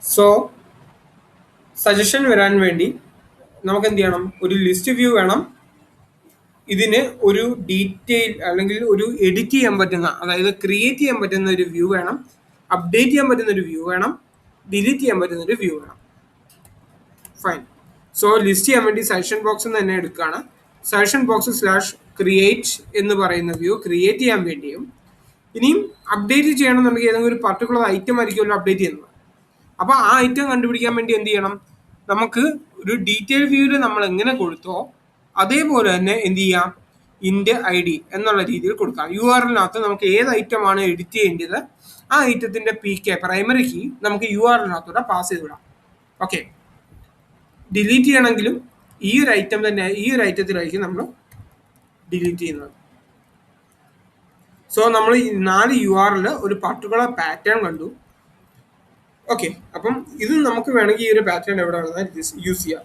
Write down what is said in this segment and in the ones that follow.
So suggestion വരാൻ വേണ്ടി നമുക്ക് എന്ത് ചെയ്യണം? ഒരു ലിസ്റ്റ് വ്യൂ വേണം. ഇതിന് ഒരു ഡീറ്റെയിൽ അല്ലെങ്കിൽ ഒരു എഡിറ്റ് ചെയ്യാൻ പറ്റുന്ന, അതായത് ക്രിയേറ്റ് ചെയ്യാൻ പറ്റുന്ന ഒരു വ്യൂ വേണം, അപ്ഡേറ്റ് ചെയ്യാൻ പറ്റുന്ന ഒരു വ്യൂ വേണം, ഡിലീറ്റ് ചെയ്യാൻ പറ്റുന്ന ഒരു വ്യൂ വേണം. ഫൈൻ. സോ ലിസ്റ്റ് ചെയ്യാൻ വേണ്ടി സജഷൻ ബോക്സ് തന്നെ എടുക്കുകയാണ്. സജഷൻ ബോക്സ് /ക്രിയേറ്റ് എന്ന് പറയുന്ന വ്യൂ ക്രിയേറ്റ് ചെയ്യാൻ വേണ്ടിയും ഇനിയും അപ്ഡേറ്റ് ചെയ്യണമെന്നുണ്ടെങ്കിൽ ഏതെങ്കിലും ഒരു പർട്ടിക്കുലർ ഐറ്റം ആയിരിക്കുമല്ലോ അപ്ഡേറ്റ് ചെയ്യുന്നത്. അപ്പോൾ ആ ഐറ്റം കണ്ടുപിടിക്കാൻ വേണ്ടി എന്ത് ചെയ്യണം? നമുക്ക് ഒരു ഡീറ്റെയിൽ വ്യൂവിൽ നമ്മൾ എങ്ങനെ കൊടുത്തോ അതേപോലെ തന്നെ എന്ത് ചെയ്യാം? ഇൻഡ് ID എന്നുള്ള രീതിയിൽ കൊടുക്കാം. URL-നകത്ത് നമുക്ക് ഏത് ഐറ്റമാണ് എഡിറ്റ് ചെയ്യേണ്ടത് ആ ഐറ്റത്തിന്റെ PK പ്രൈമറി കീ നമുക്ക് URL-നകത്തൂടെ പാസ് ചെയ്ത് വിടാം. ഓക്കെ. ഡിലീറ്റ് ചെയ്യണമെങ്കിലും ഈ ഒരു ഐറ്റം തന്നെ, ഈ ഒരു ഐറ്റത്തിലായിരിക്കും നമ്മൾ ഡിലീറ്റ് ചെയ്യുന്നത്. സോ നമ്മൾ ഈ 4 URL ഒരു പർട്ടിക്കുലർ പാറ്റേൺ കണ്ടു. ഓക്കെ. അപ്പം ഇത് നമുക്ക് വേണമെങ്കിൽ ഈ ഒരു പാറ്റേൺ എവിടെ വേണമെങ്കിൽ യൂസ് ചെയ്യാം.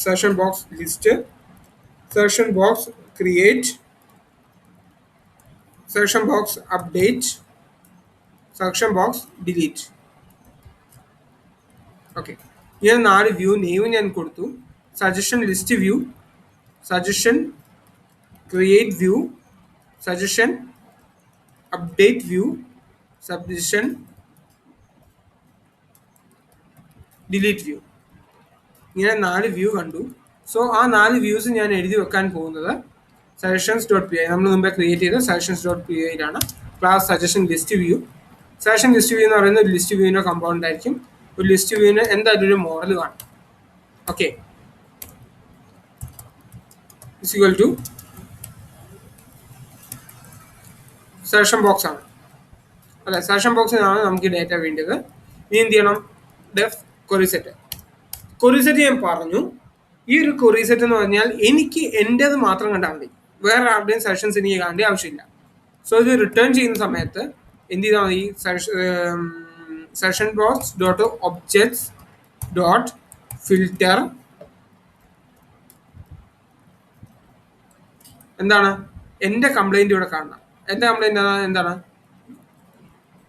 Session box list, session box create, session box update, session box delete. Okay. ഞാൻ 4 വ്യൂ നെയിം ഞാൻ കൊടുത്തു. Suggestion list view, suggestion create view, suggestion update view, suggestion delete view. ഇങ്ങനെ 4 വ്യൂ കണ്ടു. സോ ആ 4 views ഞാൻ എഴുതി വെക്കാൻ പോകുന്നത് suggestions.py, നമ്മൾ മുമ്പേ ക്രിയേറ്റ് ചെയ്ത suggestions.py യിലാണ്. Class suggestion list view. Suggestion list view എന്ന് പറയുന്നത് ഒരു ലിസ്റ്റ് വ്യൂവിൻ്റെ കമ്പൗണ്ട് ആയിരിക്കും. ഒരു ലിസ്റ്റ് വ്യൂവിന് എന്തായാലും ഒരു മോഡൽ കാണും. Okay. Equal to suggestion box ആണ് അല്ലെ? സജഷൻ ബോക്സിനാണ് നമുക്ക് ഡേറ്റ വേണ്ടത്. ഇനി എന്ത് ചെയ്യണം? Def query set. Query set ഞാൻ പറഞ്ഞു. ഈ ഒരു ക്വറി സെറ്റ് എന്ന് പറഞ്ഞാൽ എനിക്ക് എൻ്റേത് മാത്രം കണ്ടാൽ മതി, വേറെ ആരുടെയും സജഷൻസ് എനിക്ക് കാണേണ്ട ആവശ്യമില്ല. സോ ഇത് റിട്ടേൺ ചെയ്യുന്ന സമയത്ത് എന്ത് ചെയ്താൽ മതി? Session box dot objects dot filter എന്താണ്? എൻ്റെ കംപ്ലൈൻറ്റ് ഇവിടെ കാണണം. എൻ്റെ കംപ്ലൈൻറ്റ് എന്താണ്?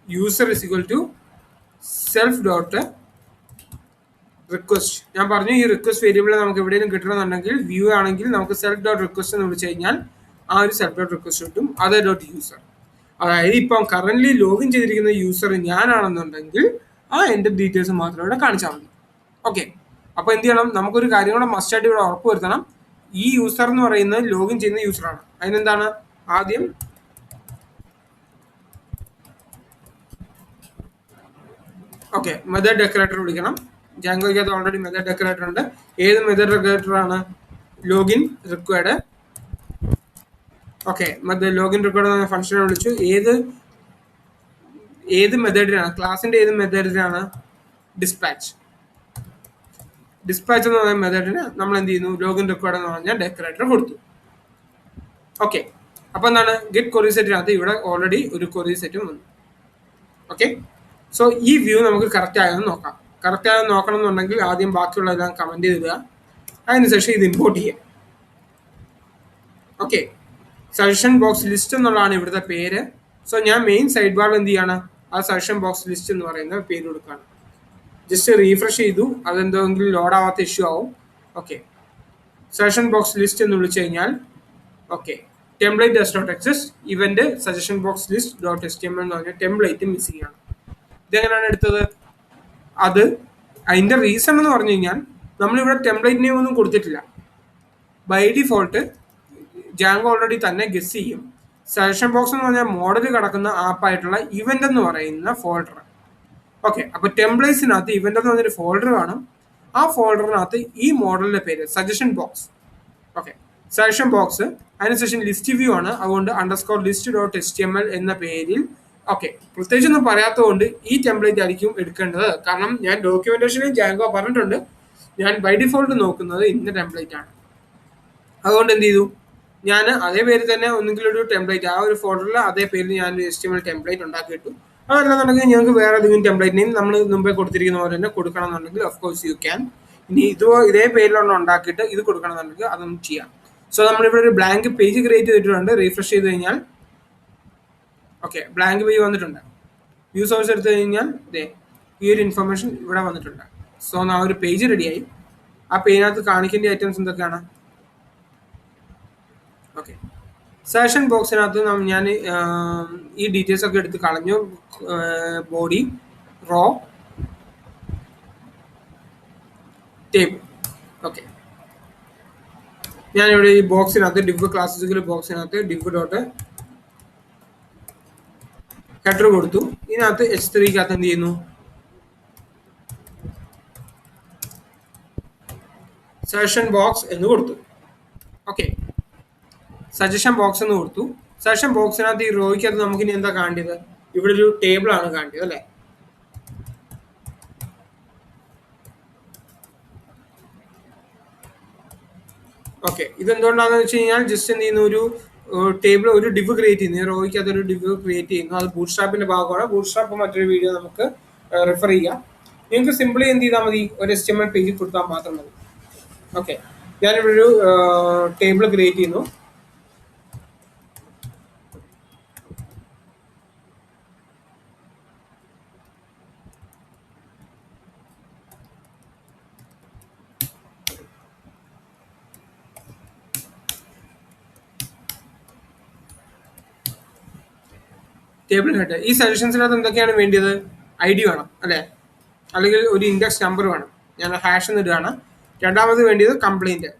User is equal to self dot request. ഞാൻ പറഞ്ഞു ഈ റിക്വസ്റ്റ് വേരിയബിൾ നമുക്ക് എവിടെയെങ്കിലും കിട്ടണമെന്നുണ്ടെങ്കിൽ വ്യൂ ആണെങ്കിൽ നമുക്ക് സെൽഫ് ഡോട്ട് റിക്വസ്റ്റ് എന്ന് വിളിച്ചു കഴിഞ്ഞാൽ ആ ഒരു സെൽഫ് ഡോട്ട് റിക്വസ്റ്റ് കിട്ടും. അതർ ഡോട്ട് യൂസർ, അതായത് ഇപ്പം കറന്റ് ലോഗിൻ ചെയ്തിരിക്കുന്ന യൂസർ ഞാനാണെന്നുണ്ടെങ്കിൽ ആ എൻ്റെ ഡീറ്റെയിൽസ് മാത്രം ഇവിടെ കാണിച്ചാൽ മതി. ഓക്കെ. അപ്പോൾ എന്ത് ചെയ്യണം? നമുക്കൊരു കാര്യം കൂടെ മസ്റ്റായിട്ട് ഇവിടെ ഉറപ്പ് വരുത്തണം. ഈ യൂസർ എന്ന് പറയുന്നത് ലോഗിൻ ചെയ്യുന്ന യൂസറാണ്. അതിനെന്താണ്? ആദ്യം ഓക്കെ മെത്തേഡ് ഡെക്കറേറ്റർ വിളിക്കണം. ജാങ്കോയ്ക്കകത്ത് ഓൾറെഡി മെത്തേഡ് ഡെക്കറേറ്റർ ഉണ്ട്. ഏത് മെത്തേഡ് ഡെക്കറേറ്റർ ആണ്? Login required. Okay. Login required എന്ന ഫംഗ്ഷനെ വിളിച്ചു. ഏത് മെത്തേഡിനാണ്? ക്ലാസിന്റെ ഏത് മെത്തേഡിനാണ്? ഡിസ്പാച്ച്. ഡിസ്പാച്ച് എന്ന് പറയുന്ന മെത്തേഡിന് നമ്മൾ എന്ത് ചെയ്യുന്നു? ലോഗിൻ റിക്വയർഡ് എന്ന് പറഞ്ഞാൽ ഡെക്കറേറ്റർ കൊടുത്തു. ഓക്കെ. അപ്പൊ എന്താണ്? ഗെറ്റ് ക്വറി സെറ്റിനകത്ത് ഇവിടെ ഓൾറെഡി ഒരു ക്വറി സെറ്റും വന്നു. ഓക്കെ. സോ ഈ വ്യൂ നമുക്ക് കറക്റ്റ് ആയെന്ന് നോക്കാം. കറക്റ്റ് ആയെന്ന് നോക്കണം എന്നുണ്ടെങ്കിൽ ആദ്യം ബാക്കിയുള്ളതെല്ലാം കമന്റ് ചെയ്തിടുക. അതിനുശേഷം ഇത് ഇമ്പോർട്ട് ചെയ്യാം. ഓക്കെ. സജഷൻ ബോക്സ് ലിസ്റ്റ് എന്നുള്ളതാണ് ഇവിടുത്തെ പേര്. സോ ഞാൻ മെയിൻ സൈഡ് ബാറിൽ എന്ത് ചെയ്യാണ്? ആ സജഷൻ ബോക്സ് ലിസ്റ്റ് എന്ന് പറയുന്ന പേര് കൊടുക്കുകയാണ്. ജസ്റ്റ് റീഫ്രഷ് ചെയ്തു, അതെന്തെങ്കിലും ലോഡ് ആവാത്ത ഇഷ്യൂ ആവും. ഓക്കെ. സജഷൻ ബോക്സ് ലിസ്റ്റ് എന്ന് വിളിച്ചു കഴിഞ്ഞാൽ okay template does not exist, event suggestion box list dot HTML എന്ന് പറഞ്ഞാൽ ടെംപ്ലേറ്റ് മിസ്സിംഗ് ആണ്. ഇതെങ്ങനെയാണ് എടുത്തത്? അതിന്റെ റീസൺ എന്ന് പറഞ്ഞു കഴിഞ്ഞാൽ നമ്മളിവിടെ ടെംപ്ലേറ്റ് നെയിം ഒന്നും കൊടുത്തിട്ടില്ല. ബൈ ഡിഫോൾട്ട് ജാങ്കോ ഓൾറെഡി തന്നെ ഗസ് ചെയ്യും. സജഷൻ ബോക്സ് എന്ന് പറഞ്ഞാൽ മോഡൽ കിടക്കുന്ന ആപ്പായിട്ടുള്ള ഇവന്റ് എന്ന് പറയുന്ന ഫോൾഡർ. ഓക്കെ. അപ്പൊ ടെംപ്ലേറ്റ്സിനകത്ത് ഇവന്റ് എന്ന് പറഞ്ഞൊരു ഫോൾഡർ കാണും. ആ ഫോൾഡറിനകത്ത് ഈ മോഡലിന്റെ പേര് suggestion box. Okay. Suggestion box അതിനുശേഷം ലിസ്റ്റ് വ്യൂ ആണ്. അതുകൊണ്ട് _list.html എന്ന പേരിൽ ഓക്കെ പ്രത്യേകിച്ചൊന്നും പറയാത്തതുകൊണ്ട് ഈ ടെംപ്ലേറ്റ് ആയിരിക്കും എടുക്കേണ്ടത്. കാരണം ഞാൻ ഡോക്യുമെന്റേഷനിൽ ജാങ്കോ പറഞ്ഞിട്ടുണ്ട് ഞാൻ ബൈ ഡിഫോൾട്ട് നോക്കുന്നത് ഇന്ന ടെംപ്ലേറ്റ് ആണ്. അതുകൊണ്ട് എന്ത് ചെയ്തു? ഞാൻ അതേ പേര് തന്നെ ഒന്നെങ്കിലും ഒരു ടെംപ്ലേറ്റ് ആ ഒരു ഫോൾഡറിൽ അതേ പേരിൽ ഞാൻ ഒരു HTML ടെംപ്ലേറ്റ് ഉണ്ടാക്കിയിട്ടു. അതല്ലെന്നുണ്ടെങ്കിൽ ഞങ്ങൾക്ക് വേറെ ഏതെങ്കിലും ടെംപ്ലേറ്റിനെയും നമ്മൾ മുമ്പേ കൊടുത്തിരിക്കുന്ന പോലെ തന്നെ കൊടുക്കണം എന്നുണ്ടെങ്കിൽ ഓഫ് കോഴ്സ് യു ക്യാൻ. ഇനി ഇതേ പേരിലൊന്നും ഉണ്ടാക്കിയിട്ട് ഇത് കൊടുക്കണം എന്നുണ്ടെങ്കിൽ അതൊന്നും ചെയ്യാം. സോ നമ്മളിവിടെ ഒരു ബ്ലാങ്ക് പേജ് ക്രിയേറ്റ് ചെയ്തിട്ടുണ്ട്. റീഫ്രഷ് ചെയ്ത് കഴിഞ്ഞാൽ ഓക്കെ ബ്ലാങ്ക് പേജ് വന്നിട്ടുണ്ട്. വ്യൂ സോഴ്സ് എടുത്തു കഴിഞ്ഞാൽ ഈ ഒരു ഇൻഫർമേഷൻ ഇവിടെ വന്നിട്ടുണ്ട്. സോ ആ ഒരു പേജ് റെഡിയായി. ആ പേജിനകത്ത് കാണിക്കേണ്ട ഐറ്റംസ് എന്തൊക്കെയാണ്? ഓക്കെ, സെഷൻ ബോക്സിനകത്ത് ഞാൻ ഈ ഡീറ്റെയിൽസ് ഒക്കെ എടുത്ത് കളഞ്ഞു. Body, raw, table. ഓക്കെ, ഞാനിവിടെ ഈ ബോക്സിനകത്ത് ഡിവ് ക്ലാസിക്കൽ ബോക്സിനകത്ത് ഡിവ് ഡോട്ട് ഹെഡർ കൊടുത്തു. ഇതിനകത്ത് H3 എന്ത് ചെയ്യുന്നു? സെഷൻ ബോക്സ് എന്ന് കൊടുത്തു. ഓക്കെ, സജഷൻ ബോക്സ് എന്ന് കൊടുത്തു. സജഷൻ ബോക്സിനകത്ത് ഈ റോയ്ക്കകത്ത് നമുക്ക് ഇനി എന്താ കാണേണ്ടത്? ഇവിടെ ഒരു ടേബിൾ ആണ് കാണേണ്ടത് അല്ലേ? ഓക്കെ, ഇതെന്തുകൊണ്ടാണെന്ന് വെച്ച് കഴിഞ്ഞാൽ ജസ്റ്റ് എന്ത് ചെയ്യുന്നു, ഒരു ടേബിൾ, ഒരു ഡിവ് ക്രിയേറ്റ് ചെയ്യുന്നു. റോയ്ക്ക് അതൊരു ഡിവ് ക്രിയേറ്റ് ചെയ്യുന്നു. അത് ബൂട്ട്സ്ട്രാപ്പിന്റെ ഭാഗമാണ്. ബൂട്ട്സ്ട്രാപ്പ് മറ്റൊരു വീഡിയോ നമുക്ക് റെഫർ ചെയ്യാം. നിങ്ങൾക്ക് സിംപിളി എന്ത് ചെയ്താൽ മതി? ഒരു HTML പേജിൽ കൊടുത്താൽ മാത്രം മതി. ഓക്കെ, ഞാനിവിടെ ഒരു ടേബിൾ ക്രിയേറ്റ് ചെയ്യുന്നു. Table head. ഈ സജഷൻസിനകത്ത് എന്തൊക്കെയാണ് വേണ്ടത്? ID വേണം അല്ലേ? അല്ലെങ്കിൽ ഒരു ഇൻഡെക്സ് നമ്പർ വേണം. ഞാൻ ഹാഷ് എന്ന് ഇടുകയാണ്. രണ്ടാമത് വേണ്ടത് കംപ്ലൈന്റ്.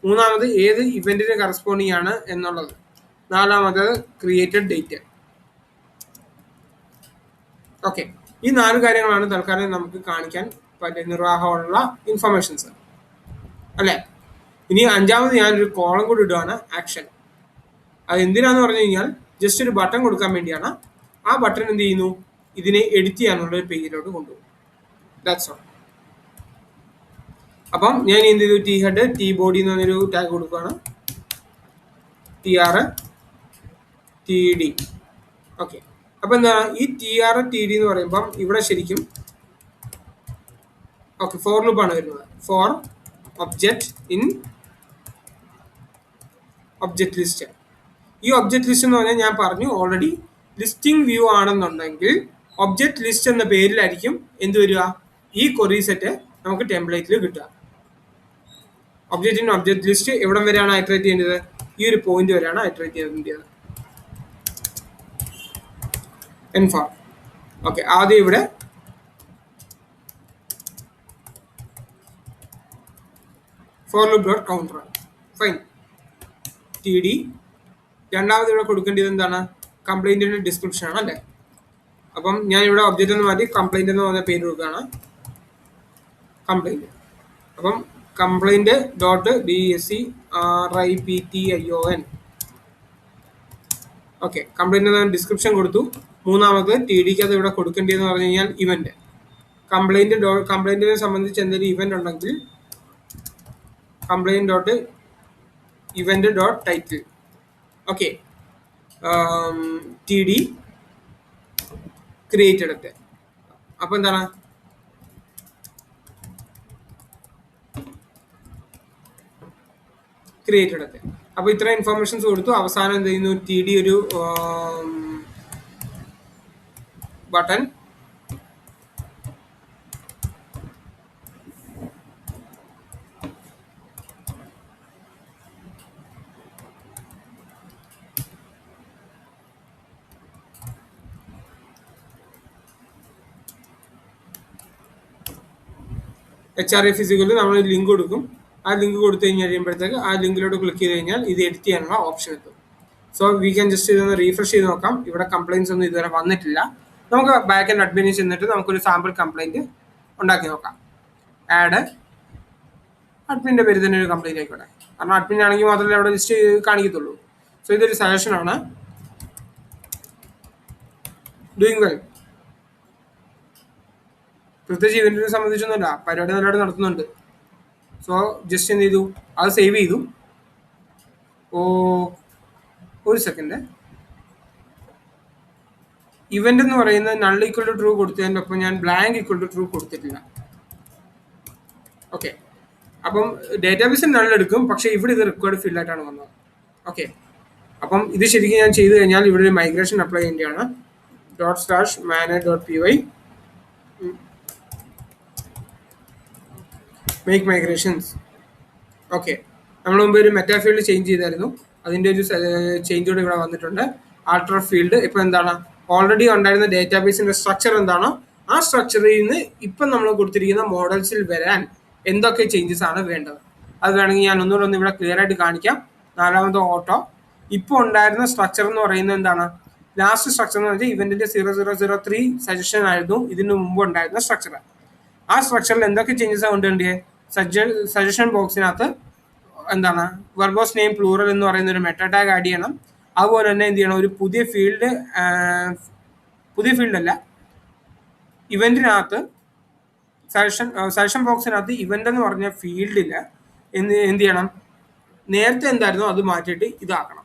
മൂന്നാമത് ഏത് ഇവന്റിന് കറസ്പോണ്ടിങ് ആണ് എന്നുള്ളത്. നാലാമത് ക്രിയേറ്റഡ് ഡേറ്റ്. ഓക്കെ, ഈ 4 കാര്യങ്ങളാണ് തൽക്കാലം നമുക്ക് കാണിക്കാൻ നിർവാഹമുള്ള ഇൻഫർമേഷൻസ് അല്ലേ? ഇനി അഞ്ചാമത് ഞാനൊരു കോളം കൂടി ഇടുകയാണ്, ആക്ഷൻ. അത് എന്തിനാന്ന് പറഞ്ഞു കഴിഞ്ഞാൽ ജസ്റ്റ് ഒരു ബട്ടൺ കൊടുക്കാൻ വേണ്ടിയാണ്. ആ ബട്ടൺ എന്ത് ചെയ്യുന്നു? ഇതിനെ എഡിറ്റ് ചെയ്യാനുള്ള ഒരു പേജിലോട്ട് കൊണ്ടുപോകും. That's all. അപ്പം ഞാൻ എന്ത് ചെയ്തു? ടി ഹെഡ്, ടി ബോഡി എന്ന് പറഞ്ഞൊരു ടാഗ് കൊടുക്കുകയാണ്. TR TD. ഓക്കെ, അപ്പൊ എന്താ ഈ TR TD എന്ന് പറയുമ്പം ഇവിടെ ശരിക്കും ഓക്കെ ഫോർ ലൂപ്പ് ആണ് വരുന്നത്. For object in object list. ഈ ഒബ്ജക്റ്റ് ലിസ്റ്റ് എന്ന് പറഞ്ഞാൽ ഞാൻ പറഞ്ഞു ഓൾറെഡി, ലിസ്റ്റിംഗ് വ്യൂ ആണെന്നുണ്ടെങ്കിൽ ഒബ്ജക്റ്റ് ലിസ്റ്റ് എന്ന പേരിലായിരിക്കും എന്ത് വരിക? ഈ ക്വറി സെറ്റ് നമുക്ക് ടെംപ്ലേറ്റിൽ കിട്ടുക. ഒബ്ജക്റ്റ് ഇൻ ഒബ്ജക്റ്റ് ലിസ്റ്റ് എവിടം വരെയാണ് ഐറ്ററേറ്റ് ചെയ്യേണ്ടത്? ഈ ഒരു പോയിന്റ് വരെയാണ് ഐറ്ററേറ്റ് ചെയ്യേണ്ടത്. N4. ഓക്കെ, ആദ്യം ഇവിടെ for loop dot counter. Fine. TD. രണ്ടാമത് ഇവിടെ കൊടുക്കേണ്ടത് എന്താണ്? കംപ്ലൈന്റിന്റെ ഡിസ്ക്രിപ്ഷൻ ആണ് അല്ലേ? അപ്പം ഞാൻ ഇവിടെ ഒബ്ജക്റ്റ് എന്ന് മാറ്റി കംപ്ലൈന്റ് എന്ന് പറഞ്ഞ പേര് കൊടുക്കുകയാണ്. കംപ്ലൈന്റ്. അപ്പം complaint dot DSCRIPTION. Okay, complaint description കൊടുത്തു. മൂന്നാമത് TDക്ക് അത് ഇവിടെ കൊടുക്കേണ്ടതെന്ന് പറഞ്ഞു കഴിഞ്ഞാൽ ഇവന്റ്. കംപ്ലൈന്റിനെ സംബന്ധിച്ച് എന്തെങ്കിലും ഇവന്റ് ഉണ്ടെങ്കിൽ complaint dot event dot title. Okay, TD created ഒക്കെ. അപ്പൊ എന്താണ്? ക്രിയേറ്റഡ് ഒക്കെ. അപ്പൊ ഇത്ര ഇൻഫർമേഷൻസ് കൊടുത്തു. അവസാനം എന്ത് ചെയ്യുന്നു? TD ഒരു ബട്ടൺ HRF ഫിസിക്കലിൽ നമ്മൾ ലിങ്ക് കൊടുക്കും. ആ ലിങ്ക് കൊടുത്തു കഴിയുമ്പോഴത്തേക്ക് ആ ലിങ്കിലോട്ട് ക്ലിക്ക് ചെയ്ത് കഴിഞ്ഞാൽ ഇത് എഡിറ്റ് ചെയ്യാനുള്ള ഓപ്ഷൻ എത്തും. സോ വി ക്യാൻ ജസ്റ്റ് ഇതൊന്ന് റീഫ്രഷ് ചെയ്ത് നോക്കാം. ഇവിടെ കംപ്ലൈൻസ് ഒന്നും ഇതുവരെ വന്നിട്ടില്ല. നമുക്ക് ബാക്ക് ആൻഡ് അഡ്മിനിൽ ചെന്നിട്ട് നമുക്കൊരു സാമ്പിൾ കംപ്ലൈന്റ് ഉണ്ടാക്കി നോക്കാം. ആഡ് അഡ്മിൻ്റെ പേര് തന്നെ ഒരു കംപ്ലൈന്റ് ആയിക്കോട്ടെ. കാരണം അഡ്മിൻ ആണെങ്കിൽ മാത്രമേ അവിടെ ലിസ്റ്റ് കാണിക്കത്തുള്ളൂ. സോ ഇതൊരു സജഷനാണ്. Doing well. പ്രത്യേകിച്ച് ഇവന്റിനെ സംബന്ധിച്ചൊന്നുമില്ല, പരിപാടി നല്ലതായിട്ട് നടത്തുന്നുണ്ട്. സോ ജസ്റ്റ് എന്ത് ചെയ്തു? അത് സേവ് ചെയ്തു. ഒരു സെക്കൻഡ്. ഇവന്റ് എന്ന് പറയുന്നത് നൾ ഈക്വൽ ടു ട്രൂ കൊടുത്തതിൻ്റെ ഒപ്പം ഞാൻ ബ്ലാങ്ക് ഈക്വൽ ടു ട്രൂ കൊടുത്തിട്ടില്ല. ഓക്കെ, അപ്പം ഡേറ്റാബേസിൽ നൾ എടുക്കും, പക്ഷെ ഇവിടെ ഇത് റിക്വയർഡ് ഫീൽഡ് ആയിട്ടാണ് വന്നത്. ഓക്കെ, അപ്പം ഇത് ശരിക്കും ഞാൻ ചെയ്തു കഴിഞ്ഞാൽ ഇവിടെ ഒരു മൈഗ്രേഷൻ അപ്ലൈ ചെയ്യേണ്ടതാണ്. ./manage.py make migrations. ഓക്കെ, നമ്മൾ മുമ്പ് ഒരു മെറ്റാ ഫീൽഡ് ചേഞ്ച് ചെയ്തായിരുന്നു. അതിൻ്റെ ഒരു ചേഞ്ച് കൂടെ ഇവിടെ വന്നിട്ടുണ്ട്. ആൾട്ടർ ഫീൽഡ് ഇപ്പോൾ എന്താണ്, ഓൾറെഡി ഉണ്ടായിരുന്ന ഡേറ്റാബേസിന്റെ സ്ട്രക്ചർ എന്താണോ ആ സ്ട്രക്ചറിൽ നിന്ന് ഇപ്പം നമ്മൾ കൊടുത്തിരിക്കുന്ന മോഡൽസിൽ വരാൻ എന്തൊക്കെ ചേഞ്ചസ് ആണ് വേണ്ടത് അത് വേണമെങ്കിൽ ഞാൻ ഒന്നുകൂടെ ഒന്ന് ഇവിടെ ക്ലിയർ ആയിട്ട് കാണിക്കാം. നാലാമത്തെ ഓട്ടോ ഇപ്പോൾ ഉണ്ടായിരുന്ന സ്ട്രക്ചർ എന്ന് പറയുന്നത് എന്താണ്, ലാസ്റ്റ് സ്ട്രക്ചർ എന്ന് വെച്ചാൽ ഇവന്റിന്റെ 0003 സജഷൻ ആയിരുന്നു ഇതിന് മുമ്പ് ഉണ്ടായിരുന്ന സ്ട്രക്ചർ. ആ സ്ട്രക്ചറിൽ എന്തൊക്കെ ചേഞ്ചസ് കൊണ്ടുവരേണ്ടത്, സജഷൻ ബോക്സിനകത്ത് എന്താണ് വെർബോസ് നെയിം പ്ലൂറൽ എന്ന് പറയുന്ന ഒരു മെറ്റാ ടാഗ് ആഡ് ചെയ്യണം. അതുപോലെ തന്നെ എന്ത് ചെയ്യണം, ഒരു പുതിയ ഫീൽഡ് അല്ല, ഇവന്റിനകത്ത് സജഷൻ ബോക്സിനകത്ത് ഇവന്റ് എന്ന് പറഞ്ഞ ഫീൽഡിൽ എന്ത് ചെയ്യണം, നേരത്തെ എന്തായിരുന്നോ അത് മാറ്റിയിട്ട് ഇതാക്കണം.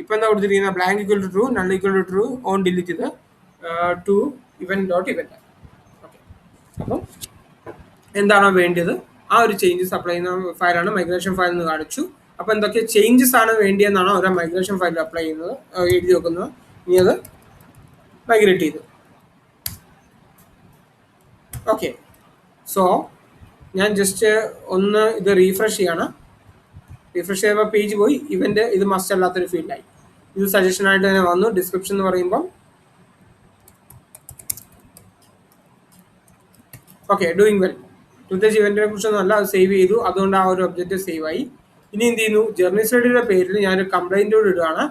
ഇപ്പം എന്താ കൊടുത്തിരിക്കുന്നത്, blank equal to true, null equal to true, on delete ചെയ്ത് to event dot event. Okay, അപ്പം എന്താണോ വേണ്ടത് ആ ഒരു ചേഞ്ചസ് അപ്ലൈ ചെയ്യുന്ന ഫയലാണ് മൈഗ്രേഷൻ ഫയൽ എന്ന് കാണിച്ചു. അപ്പോൾ എന്തൊക്കെ ചേഞ്ചസ് ആണ് വേണ്ടിയെന്നാണ് ഓരോ മൈഗ്രേഷൻ ഫയലിൽ അപ്ലൈ ചെയ്യുന്നത്, എഴുതി വെക്കുന്നത്. ഇനി അത് മൈഗ്രേറ്റ് ചെയ്തു. ഓക്കെ, സോ ഞാൻ ജസ്റ്റ് ഒന്ന് ഇത് റീഫ്രഷ് ചെയ്യാണ്. റീഫ്രഷ് ചെയ്യുമ്പോൾ പേജ് പോയി, ഇവന്റ് ഇത് മസ്റ്റ് അല്ലാത്തൊരു ഫീൽഡായി. ഇത് സജഷൻ ആയിട്ട് തന്നെ വന്നു. ഡിസ്ക്രിപ്ഷൻ എന്ന് പറയുമ്പോൾ ഓക്കെ, ഡൂയിങ് വെൽ. പ്രത്യേകിച്ച് ഇവന്റിനെ കുറിച്ചൊന്നും അല്ല, അത് സേവ് ചെയ്തു, അതുകൊണ്ട് ആ ഒരു ഒബ്ജക്റ്റ് സേവ് ആയി. ഇനി എന്ത് ചെയ്യുന്നു, ജേർണി സ്റ്റഡിയുടെ പേരിൽ ഞാനൊരു കംപ്ലൈന്റ് കൂടി ഇടുകയാണ്.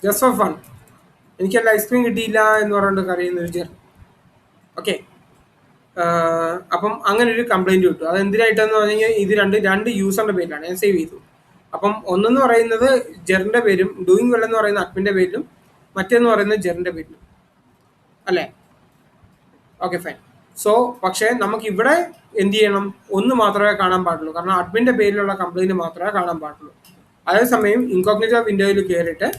ജസ്റ്റ് ഫോർ ഫൺ, എനിക്ക് എൻ്റെ ഐസ്ക്രീം കിട്ടിയില്ല എന്ന് പറഞ്ഞിട്ട് കരയുന്ന ഒരു ജെർ. ഓക്കെ, അപ്പം അങ്ങനെ ഒരു കംപ്ലൈന്റ് കിട്ടും. അത് എന്തിനായിട്ടെന്ന് പറഞ്ഞു കഴിഞ്ഞാൽ ഇത് രണ്ട് യൂസറിന്റെ പേരിലാണ് ഞാൻ സേവ് ചെയ്തു. അപ്പം ഒന്നെന്ന് പറയുന്നത് ജെറിന്റെ പേരും ഡൂയിങ് വെൽ എന്ന് പറയുന്ന അഡ്മിന്റെ പേരിലും, മറ്റേന്ന് പറയുന്നത് ജെറിന്റെ പേരിലും അല്ലേ. Okay fine. സോ പക്ഷേ നമുക്ക് ഇവിടെ എന്ത് ചെയ്യണം, ഒന്ന് മാത്രമേ കാണാൻ പാടുള്ളൂ, കാരണം അഡ്മിന്റെ പേരിലുള്ള കംപ്ലൈന്റ് മാത്രമേ കാണാൻ പാടുള്ളൂ. അതേസമയം ഇൻകോഗ്നിറ്റോ വിൻഡോയിൽ കയറിയിട്ട്